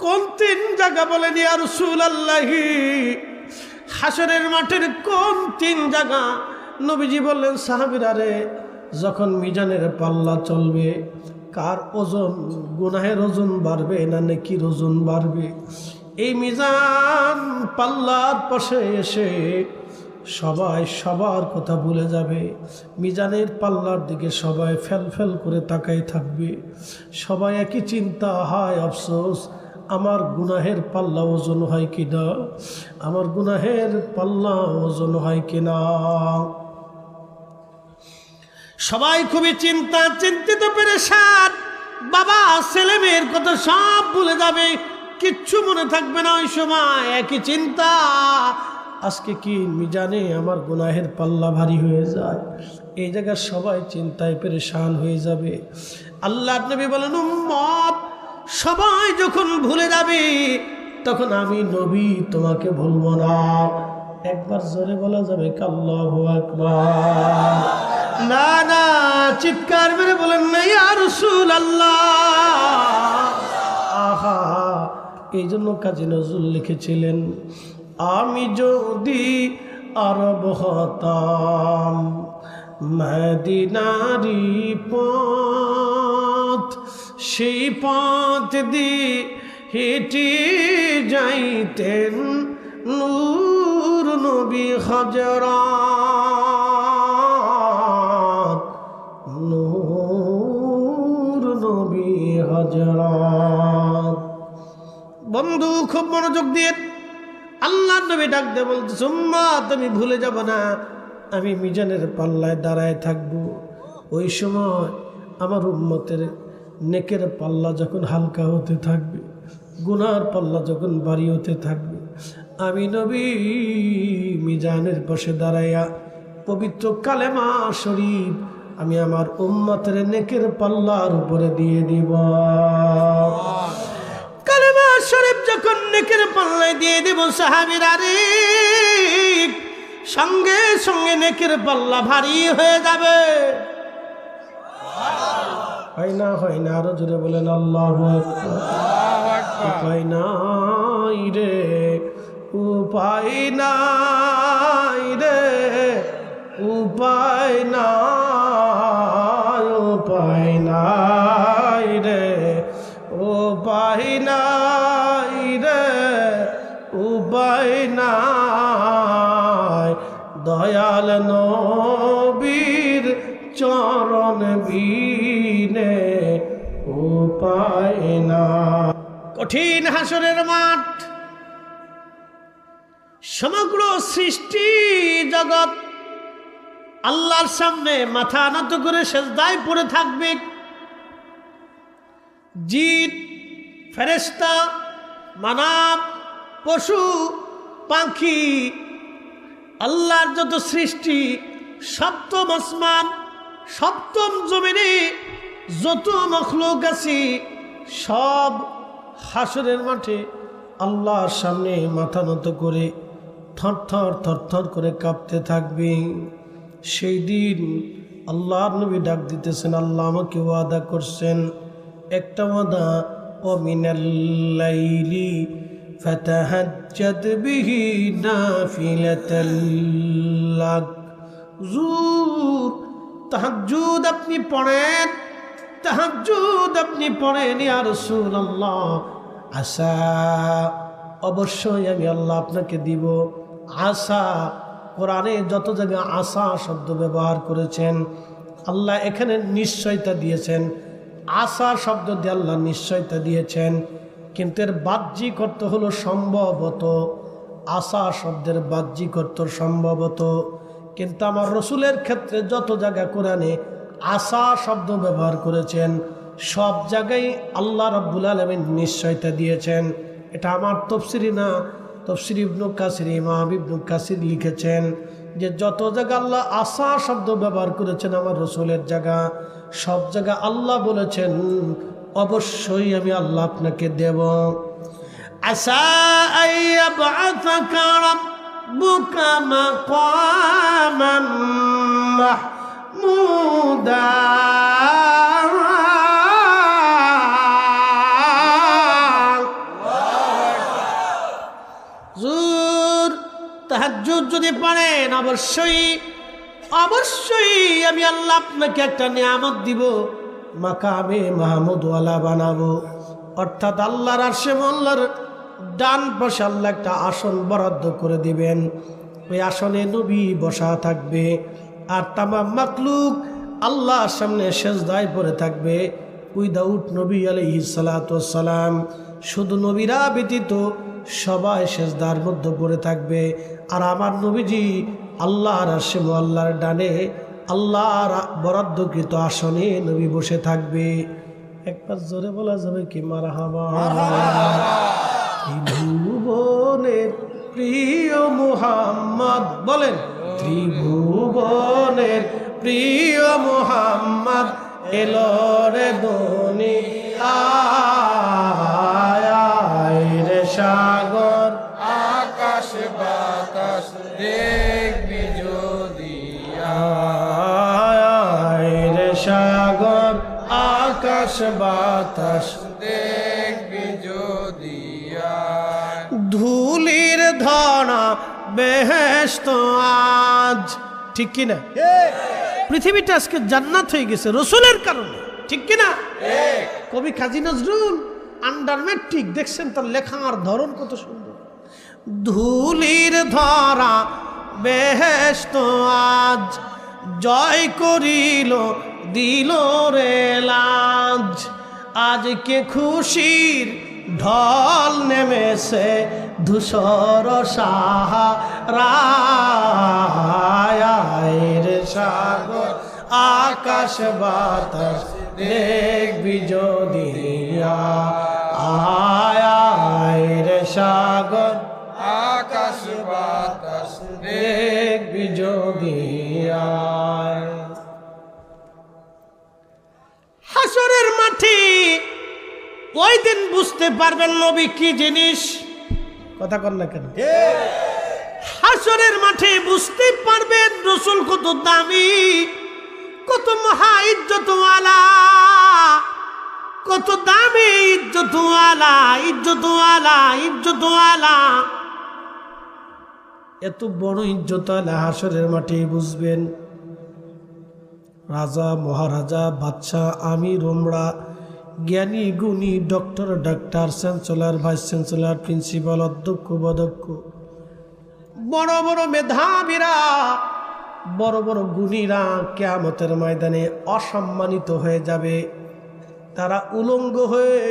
কোন 3 জায়গা বলেন ইয়া রাসূলুল্লাহ, হাসরের মাঠের কোন 3 জায়গা? নবীজি বললেন, সাহাবীরা রে, যখন মিজানের পাল্লা চলবে, কার ওজন, গুনাহের ওজন বাড়বে না নেকির ওজন বাড়বে, এই মিজান পাল্লার পাশে এসে সবাই সবার কথা ভুলে যাবে। মিজানের পাল্লার দিকে সবাই ফেল ফেল করে তাকাই থাকবে। সবাই একই চিন্তা, হায় আফসোস, আমার গুনাহের পাল্লা ওজন হয় কিনা, আমার গুনাহের পাল্লা ওজন হয় কিনা। সবাই খুবই চিন্তিত পেরেশান। বাবা ছেলে মেয়ের কথা সব ভুলে যাবে, কিচ্ছু মনে থাকবে না। ওই সময় একই চিন্তা, আজকে কি মিজানে আমার গুনাহের পাল্লা ভারী হয়ে যায়। এই জায়গায় সবাই চিন্তায় পেরেশান হয়ে যাবে। আল্লাহ নবী বলেন, উম্মত সবাই যখন ভুলে যাবে, তখন আমি নবী তোমাকে ভুলব না। একবার জোরে বলা যাবে আল্লাহু আকবার। না না, চিৎকার মেরে বলেন না ইয়া রাসূলুল্লাহ। আহা, এই জন্য কাজী নজরুল লিখেছিলেন, আমি যদি আরব হতাম, মদিনারি পথ, সেই পথ দিয়ে হেঁটে যাইতেন নূর নবী হযরত, নূর নবী হযরত। বন্ধু খুব মনোযোগ দিয়ে আল্লাহ নবী ডাক দিয়ে বলছে, উম্মত তুমি ভুলে যাব না, আমি মিজানের পাল্লায় দাঁড়ায় থাকবো। ওই সময় আমার উম্মতের নেকের পাল্লা যখন হালকা হতে থাকবে, গুনার পাল্লা যখন ভারী হতে থাকবে, আমি নবী মিজানের পাশে দাঁড়াইয়া পবিত্র কালেমা শরীফ আমি আমার উম্মতের নেকের পাল্লার উপরে দিয়ে দিব। কালেমা শরীফ যখন নেকের পাল্লায় দিয়ে দেব, সাহাবীরা রে, সঙ্গে সঙ্গে নেকের পাল্লা ভারী হয়ে যাবে। হয় না আরো জোরে বলেন আল্লাহু আকবার। উপায় নাই রে, উপায় নাই রে, উপায় নাই, উপায় নাই রে, উপায় নাই রে, উপায় নাই, দয়াল নবীর চরণ বিনে উপায় না। কঠিন হাসরের মাঠ, সমগ্র সৃষ্টি জগৎ আল্লাহর সামনে মাথা নত করে সেজদায় পড়ে থাকবে। জিন, ফেরেশতা, মানব, পশু পাখি, আল্লাহর যত সৃষ্টি, সপ্তম আসমান, সপ্তম জমিনে যত মখলুক আছে, সব হাসরের মাঠে আল্লাহর সামনে মাথা নত করে থরথর থরথর করে কাঁপতে থাকবে। সেই দিন আল্লাহর নবী ডাক দিতেছেন, আল্লাহ আমাকে ওয়াদা করছেন একটা ওয়াদা, ওমিনাল লাইলি ফাতাহাজ্জাদ বিহি নাফিলাতাল লাক। হুজুর তাহাজ্জুদ আপনি পড়েন, তাহাজ্জুদ আপনি পড়েন ইয়া রাসূলুল্লাহ। আসা, অবশ্যই আমি আল্লাহ আপনাকে দিব। আসা, কোরআনে যত জায়গায় আসা শব্দ ব্যবহার করেছেন আল্লাহ এখানে নিশ্চয়তা দিয়েছেন। আসা শব্দ দিয়ে আল্লাহ নিশ্চয়তা দিয়েছেন, কিন্তু এর বাহ্যিক অর্থ হলো সম্ভবত। আসা শব্দের বাহ্যিক অর্থ সম্ভবত, কিন্তু আমার রসুলের ক্ষেত্রে যত জায়গা কোরআনে আসা শব্দ ব্যবহার করেছেন সব জায়গায় আল্লাহ রাব্বুল আলামিন নিশ্চয়তা দিয়েছেন। এটা আমার তাফসীর না, তাফসীর ইবনে কাসির, ইমাম ইবনে কাসির লিখেছেন যে যত জায়গা আল্লাহ আসা শব্দ ব্যবহার করেছেন আমার রসুলের জায়গা, সব জায়গা আল্লাহ বলেছেন অবশ্যই আমি আল্লাহ আপনাকে দেব। আসা আইয়াবআসাকা রাব্বুকা মাকামান মাহমুদা। তাহাজ্জুদ যদি পড়েন অবশ্যই অবশ্যই আমি আল্লাহ আপনাকে একটা নিয়ামত দিব, মাকামে মাহমুদওয়ালা বানাবো। অর্থাৎ আল্লাহর আরশে মোল্লার ডান পাশে আল্লাহ একটা আসন বরাদ্দ করে দিবেন। ওই আসনে নবী বসা থাকবে আর তামাম মাখলুক আল্লাহর সামনে সেজদায় পড়ে থাকবে উইদাউট নবী আলাইহিস সালাতু ওয়াস সালাম। শুধু নবীরা ব্যতীত সবাই সেজদার মধ্যে পড়ে থাকবে, আর আমার নবীজি আল্লাহর আরশে মোল্লার ডানে আল্লাহর বরাদ্দকৃত আসনে নবী বসে থাকবে। একবার জোরে বলা যাবে কি মারহাবা। ত্রিভুবনের প্রিয় মুহাম্মদ, বলেন ত্রিভুবনের প্রিয় মুহাম্মদ এলো রে দুনিয়ায় রে। সাগর আকাশ বাতাস দেখবি যদি রে, সাগর আকাশ বাতাস দেখবি যদি ধুলির ধরা বেহেশত আজ। ঠিক কিনা? পৃথিবীটা আজকে জান্নাত হয়ে গেছে রসুলের কারণে, ঠিক কিনা? কবি কাজী নজরুল আন্ডার ম্যাট্রিক, দেখছেন তার লেখার ধরন কত সুন্দর। ধুলির ধরা বেহেশত আজ জয় করিল দিল রে লাজ। আজকে খুশির ঢল নেমেছে ধূসর সাহারায় রে। সাগর আকাশ বাতাস দেখবি যদি আয় রে। সাগর আকাশ বাতাস দেখবি যদি আয়। হাসরের মাঠে ওই দিন বুঝতে পারবেন নবী কি জিনিস। কথা কর না কেন? হাসরের মাঠে বুঝতে পারবেন রসুল কত দামি, কত মহা ইজ্জতওয়ালা, কত দামি ইজ্জতওয়ালা, ইজ্জতওয়ালা, ইজ্জতওয়ালা। এত বড় ইজ্জতওয়ালা হাসরের মাঠে বুঝবেন। রাজা মহারাজা বাদশাহ আমির ওমরা জ্ঞানী গুণী doctor doctor chancellor vice chancellor principal অধ্যক্ষ উপাধ্যক্ষ বড় বড় মেধাবীরা বড় বড় গুণীরা কিয়ামতের ময়দানে অসম্মানিত হয়ে যাবে। তারা উলঙ্গ হয়ে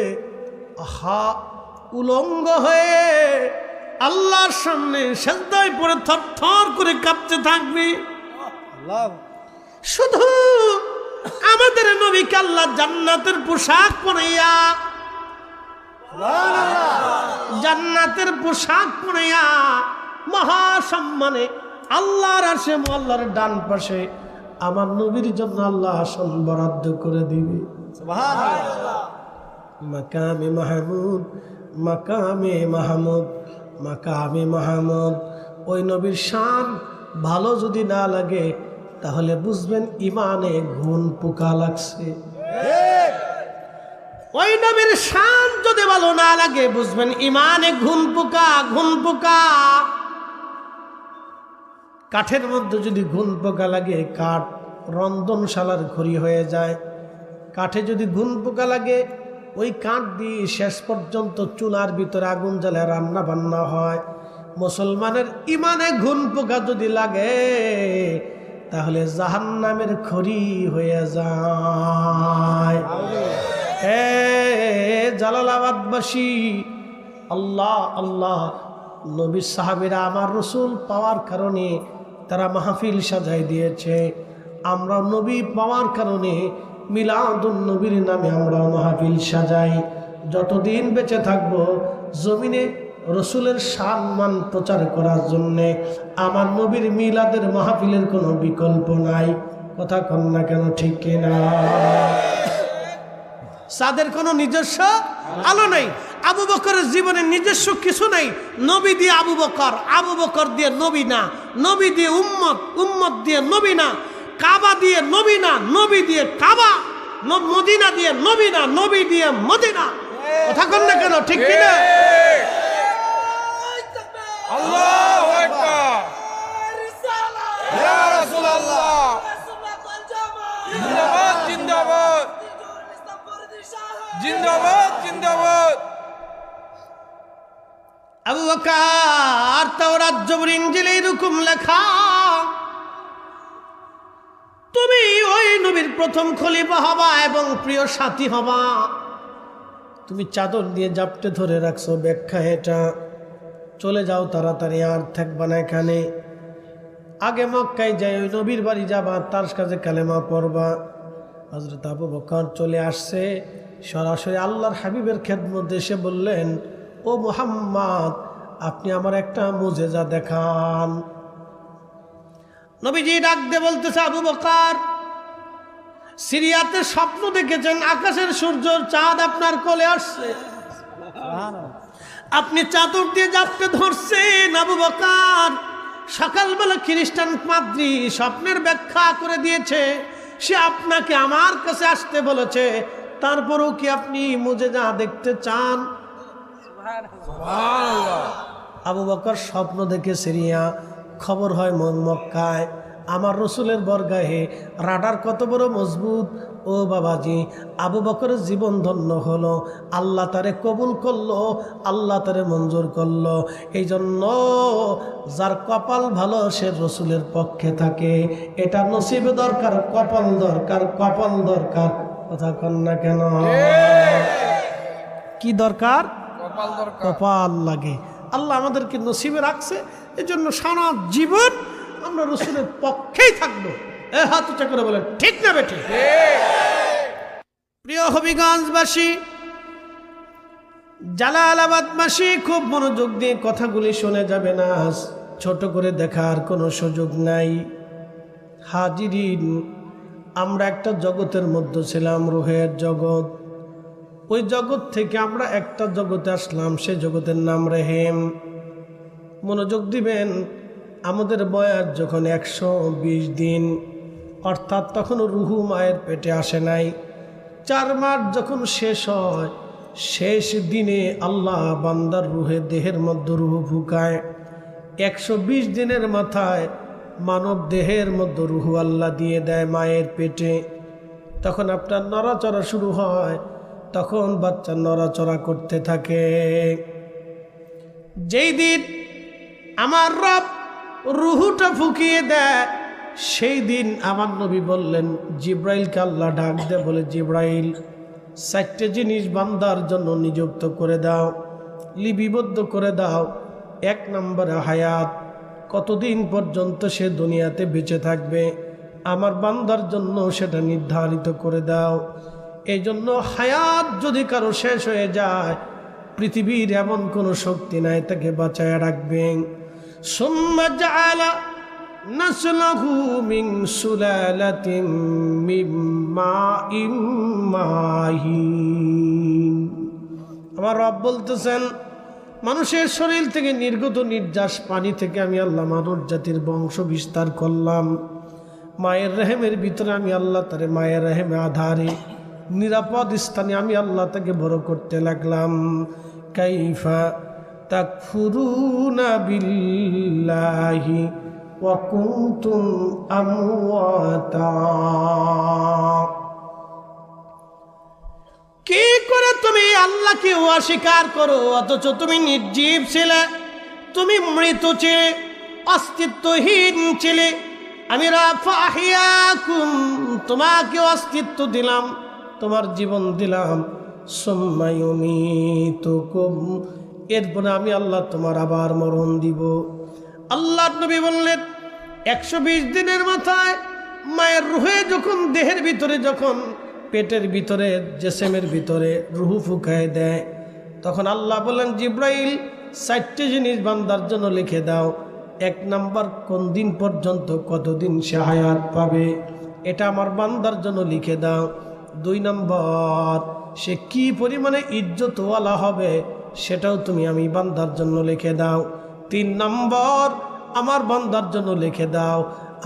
উলঙ্গ হয়ে আল্লাহর সামনে সিজদায় পড়ে থরথর করে কাঁপতে থাকবে। শুধু আমাদের নবীকে আল্লাহ জান্নাতের পোশাক পরাইয়া, জান্নাতের পোশাক পরাইয়া মহা সম্মানে আল্লাহর আরশে আল্লাহর ডান পাশে আমার নবীর জন্য আল্লাহ আসন বরাদ্দ করে দিবে। সুবহানাল্লাহ। মাকামে মাহমুদ, মাকামে মাহমুদ, মাকামে মাহমুদ। ওই নবীর শান ভালো যদি না লাগে তাহলে বুঝবেন ইমানে ঘুণ পোকা লাগছে। ওই নবীর শান যদি ভালো না লাগে বুঝবেন ইমানে ঘুণ পোকা, ঘুণ পোকা। কাঠের মধ্যে যদি ঘুণ পোকা লাগে কাঠ রন্ধনশালার খড়ি হয়ে যায়। কাঠে যদি ঘুণ পোকা লাগে ওই কাঠ দিয়ে শেষ পর্যন্ত চুলার ভিতরে আগুন জ্বালে রান্না বান্না হয়। মুসলমানের ইমানে ঘুণ পোকা যদি লাগে তাহলে জাহান্নামের খড়ি হয়ে যায়। হে জালালাবাদবাসী, আল্লাহ আল্লাহ, নবী সাহাবীরা আমার রসুল পাওয়ার কারণে তারা মাহফিল সাজাই দিয়েছে। আমরা নবী পাওয়ার কারণে মিলাদুন নবীর নামে আমরা মাহফিল সাজাই। যতদিন বেঁচে থাকবো জমিনে রসুলের সম্মান প্রচার করার জন্যে আমার নবীর মিলাদের মাহফিলের কোনো বিকল্প নাই। কথা কন না কেন, ঠিক কিনা? তাদের কোনো নিজস্ব আলো নাই। আবু বকরের জীবনে নিজস্ব কিছু নাই। নবী দিয়ে আবু বকর, আবু বকর দিয়ে নবী না, নবী দিয়ে উম্মত, উম্মত দিয়ে নবী না, কাবা দিয়ে নবী না, নবী দিয়ে কাবা, মদিনা দিয়ে নবী না, নবী দিয়ে মদিনা। কথা কন না কেন, ঠিক কিনা? আল্লাহু আকবার। ইয়া রাসূলুল্লাহ, জিন্দাবাদ জিন্দাবাদ জিন্দাবাদ জিন্দাবাদ। আবু বকর তাওরাত জবর ইনজিল এরকম লেখা, তুমি ওই নবীর প্রথম খলিফা হবা এবং প্রিয় সাথী হবা। তুমি চাদর দিয়ে জাপটে ধরে রাখছো, ব্যাখ্যা এটা। চলে যাও তাড়াতাড়ি, আর থাকবা না এখানে। আগে মক্কায় যাই, ওই নবীর বাড়ি যাবা, তার কাছে কালেমা পড়বা। হযরত আবু বকর চলে আসছে সরাসরি আল্লাহর হাবিবের খেদমতে এসে বললেন, ও মুহাম্মদ, আপনি আমার একটা মুজেজা দেখান। নবীজি ডাক দিয়ে বলতেছে, আবু বকর, সিরিয়াতে স্বপ্ন দেখেছেন আকাশের সূর্য চাঁদ আপনার কোলে আসছে, আপনি চাদর দিয়ে জাপটে ধরছেন। আবু বকর, সকালবেলা খ্রিস্টান পাদ্রী স্বপ্নের ব্যাখ্যা করে দিয়েছে, সে আপনাকে আমার কাছে আসতে বলেছে, তারপরেও কি আপনি মুজেজা দেখতে চান? সুবহানাল্লাহ। আবু বকর স্বপ্ন দেখে সিরিয়া, খবর হয় মক্কায় আমার রসুলের বরগাহে। রাডার কত বড় মজবুত! ও বাবাজি, আবু বকরের জীবন ধন্য হলো। আল্লাহ তারে কবুল করলো, আল্লাহ তারে মঞ্জুর করলো। এই জন্য যার কপাল ভালো সে রসুলের পক্ষে থাকে। এটা নসিবে দরকার, কপাল দরকার, কপাল দরকার। কথা কন না কেন? কি দরকার? কপাল দরকার। কপাল লাগে। আল্লাহ আমাদেরকে নসিবে রাখছে, এই জন্য সারা জীবন আমরা রসুলের পক্ষেই থাকবো। হাত উঁচা করে বলেন, ঠিক না বেঠি? প্রিয় হবিগঞ্জবাসী, জালালাবাদবাসী, খুব মনোযোগ দিয়ে কথাগুলি শুনে যাবে না, ছোট করে দেখার কোনো সুযোগ নাই। হাজিরিন, আমরা একটা জগতের মধ্যে ছিলাম, রুহের জগৎ। ওই জগৎ থেকে আমরা একটা জগতে আসলাম, সে জগতের নাম রেহেম। মনোযোগ দিবেন, আমাদের বয়স যখন 120 দিন, অর্থাৎ তখন রুহু মায়ের পেটে আসে নাই। 4 মাস যখন শেষ হয়, শেষ দিনে আল্লাহ বান্দার রুহে, দেহের মধ্যে রুহু ফুকায়। 120 দিনের মাথায় মানব দেহের মধ্যে রুহু আল্লাহ দিয়ে দেয় মায়ের পেটে। তখন আপনার নড়াচড়া শুরু হয়, তখন বাচ্চা নড়াচড়া করতে থাকে। যেই দিন আমার রব রুহুটা ফুকিয়ে দেয়, সেই দিন আমার নবী বললেন, জিব্রাইলকে আল্লাহ ডাক দে, বলে, জিব্রাইল, 4টে জিনিস বান্দার জন্য নিযুক্ত করে দাও, লিপিবদ্ধ করে দাও। 1 নম্বরে হায়াত, কতদিন পর্যন্ত সে দুনিয়াতে বেঁচে থাকবে, আমার বান্দার জন্য সেটা নির্ধারিত করে দাও। এই জন্য হায়াত যদি কারো শেষ হয়ে যায়, পৃথিবীর এমন কোনো শক্তি নাই তাকে বাঁচায় রাখবেন। সুম্মা জাআলা নাসলাহু মিন সুলালাতিন মিন মাইন মাহিন। আমার রব বলতেছেন, মানুষের শরীর থেকে নির্গত নির্যাস পানি থেকে আমি আল্লাহ মানব জাতির বংশ বিস্তার করলাম। মায়ের রেহেমের ভিতরে আমি আল্লাহ তারে মায়ের রেহেমে আধারে নিরাপদ স্থানে আমি আল্লাহ তাকে বড় করতে লাগলাম। কাইফা তাকফুরুনা বিল্লাহি ওয়া কুনতুম আমওয়াতা, কি করে তুমি আল্লাহকে অস্বীকার করো অথচ তুমি নির্জীব ছিলে, তুমি মৃত ছিলে, অস্তিত্বহীন ছিলে। আমি রাফাহিয়াকুম, তোমাকে অস্তিত্ব দিলাম, তোমার জীবন দিলাম। সুম্মা ইউমিতুকুম, এরপরে আমি আল্লাহ তোমার আবার মরণ দিব। আল্লাহ নবী বললেন 120 দিনের মাথায় মায়ের রুহে যখন দেহের ভিতরে, যখন পেটের ভিতরে, জেসেমের ভিতরে রুহু ফুঁকায় দেয়, তখন আল্লাহ বলেন জিব্রাইল 4টি জিনিস বান্দার জন্য লিখে দাও। 1 নাম্বার, কোন দিন পর্যন্ত কতদিন সে হায়াত পাবে, এটা আমার বান্দার জন্য লিখে দাও। 2 নাম্বার, সে কি পরিমাণে ইজ্জতওয়ালা হবে সেটাও তুমি আমি বান্দার জন্য লিখে দাও। 3 নাম্বার, আমার বান্দার জন্য লিখে দাও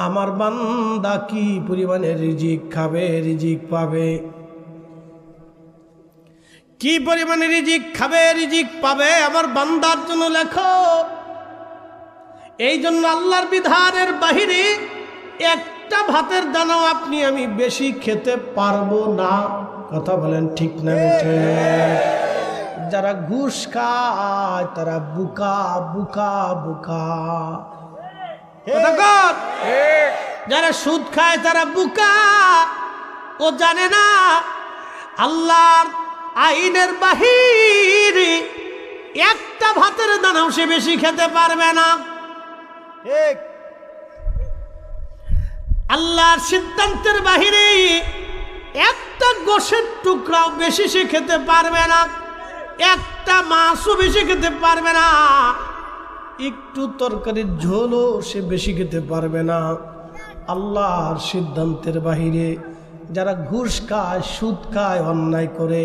আমার বান্দা কি পরিমাণে রিজিক খাবে, রিজিক পাবে, কি পরিমাণে রিজিক খাবে, রিজিক পাবে, আমার বান্দার জন্য লেখো। এই জন্য আল্লাহর বিধানের বাহিরে একটা ভাতের দানাও আপনি আমি বেশি খেতে পারবো না। কথা বলেন ঠিক না বেঠে? যারা ঘুষ খায় তারা বুকা বুকা বুকা, যারা সুদ খায় তারা বুকা। ও জানে না আল্লাহর আইনের বাহিরে একটা ভাতের দানাও সে বেশি খেতে পারবে না। আল্লাহর সিদ্ধান্তের বাহিরে একটা গোশের টুকরাও বেশি সে খেতে পারবে না, একটা মাছও বেশি খেতে পারবে না, একটু তরকারির ঝোলও সে বেশি খেতে পারবে না। আল্লাহর সিদ্ধান্তের বাহিরে যারা ঘুষ খায়, সুদ খায়, অন্যায় করে,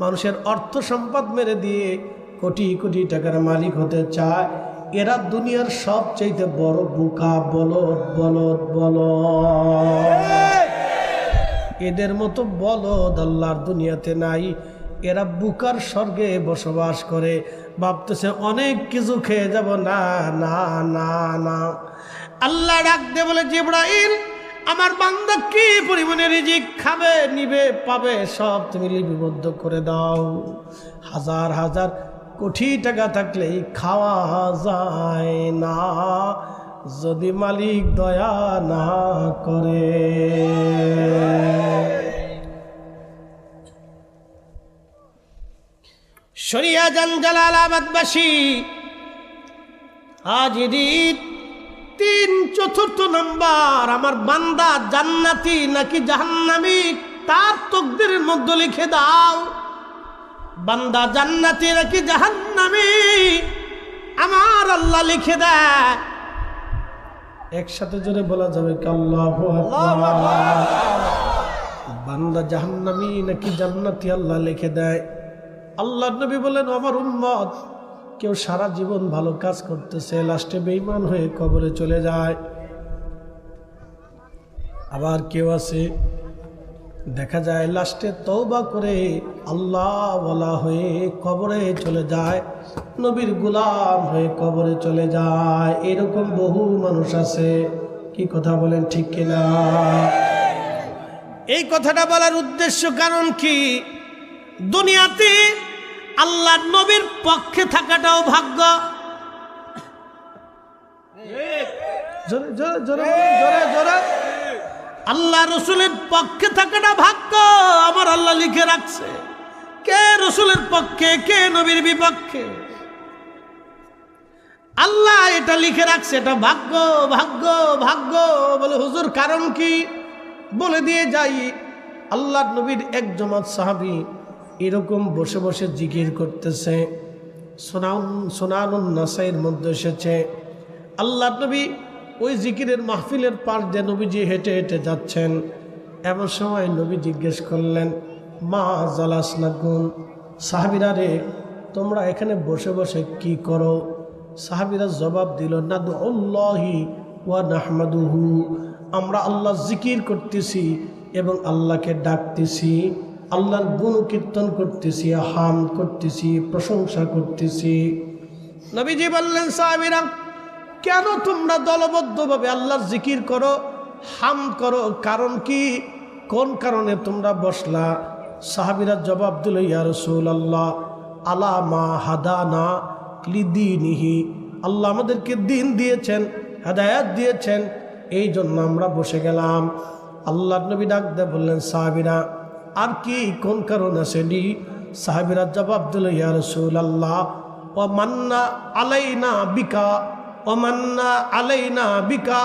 মানুষের অর্থ সম্পদ মেরে দিয়ে কোটি কোটি টাকার মালিক হতে চায়, এরা দুনিয়ার সবচেয়ে বড় বোকা, বলদ বলদ বলদ। এদের মতো বলদ আল্লাহর দুনিয়াতে নাই। এরা বুকার স্বর্গে বসবাস করে, ভাবতেছে অনেক কিছু খেয়ে যাব। না না না না, আল্লাহ ডাক দে বলে জিবরাইল, আমার বান্দা কি পরিমাণে রিজিক খাবে, নিবে, পাবে, সব তুমি লিপিবদ্ধ করে দাও। হাজার হাজার কোটি টাকা থাকলেই খাওয়া যায় না যদি মালিক দয়া না করে। শরিয়াজান জালালাবাদবাসী হাজির, 3/4 নাম্বার, আমার বান্দা জান্নাতি নাকি জাহান্নামী তার তকদিরের মধ্যে লিখে দাও। বান্দা জান্নাতি নাকি জাহান্নামী আমার আল্লাহ লিখে দেয়। একসাথে জোরে বলা যাবে কি আল্লাহু আকবার। বান্দা জাহান্নামী নাকি জান্নাতি আল্লাহ লিখে দেয়। আল্লাহর নবী বলেন, আমার উম্মত কেউ সারা জীবন ভালো কাজ করতেছে, লাস্টে বেঈমান হয়ে কবরে চলে যায়। আবার কেউ আছে দেখা যায় লাস্টে তওবা করে আল্লাহ ওয়ালা হয়ে কবরে চলে যায়, নবীর গোলাম হয়ে কবরে চলে যায়। এরকম বহু মানুষ আছে। কি কথা বলেন ঠিক কিনা? এই কথাটা বলার উদ্দেশ্য কারণ কি, দুনিয়াতে আল্লাহর নবীর পক্ষে থাকাটাও ভাগ্য। আল্লাহ রসুলের পক্ষে থাকাটা ভাগ্য আমার আল্লাহ লিখে রাখছে। কে রসুলের পক্ষে, কে নবীর বিপক্ষে, আল্লাহ এটা লিখে রাখছে। এটা ভাগ্য ভাগ্য ভাগ্য। বলে হুজুর কারণ কি? বলে দিয়ে যাই। আল্লাহ নবীর এক জমাত সাহাবী এরকম বসে বসে জিকির করতেছে। সুনানুন নাসাইর মধ্যে এসেছে, আল্লাহ নবী ওই জিকিরের মাহফিলের পাশ দিয়ে নবীজি হেঁটে হেঁটে যাচ্ছেন। এমন সময় নবী জিজ্ঞেস করলেন, মা জালাসনাকুম, সাহাবীরা রে তোমরা এখানে বসে বসে কি করো? সাহাবীরা জবাব দিল, নাদুল্লাহি ওয়া নাহমাদুহু, আমরা আল্লাহ জিকির করতেছি এবং আল্লাহকে ডাকতেছি, আল্লাহর গুণকীর্তন করতেছি, হামদ করতেছি, প্রশংসা করতেছি। নবীজি বললেন, সাহাবীরা কেন তোমরা দলবদ্ধভাবে আল্লাহর জিকির করো, হামদ করো, কারণ কি? কোন কারণে তোমরা বসলা? সাহাবীরা জবাব দিল, ইয়া রাসূলুল্লাহ, আলা মা হাদানা লিদীনিহি, আল্লাহ আমাদেরকে দিন দিয়েছেন, হেদায়েত দিয়েছেন, এই জন্য আমরা বসে গেলাম। আল্লাহর নবী ডাক দিয়ে বললেন, সাহাবীরা আর কি কোন কারণ আছে? সাহাবীরা জবাব দিল, ইয়া রাসূলুল্লাহ, ওয়া মান্না আলাইনা বিকা, ওয়া মান্না আলাইনা বিকা,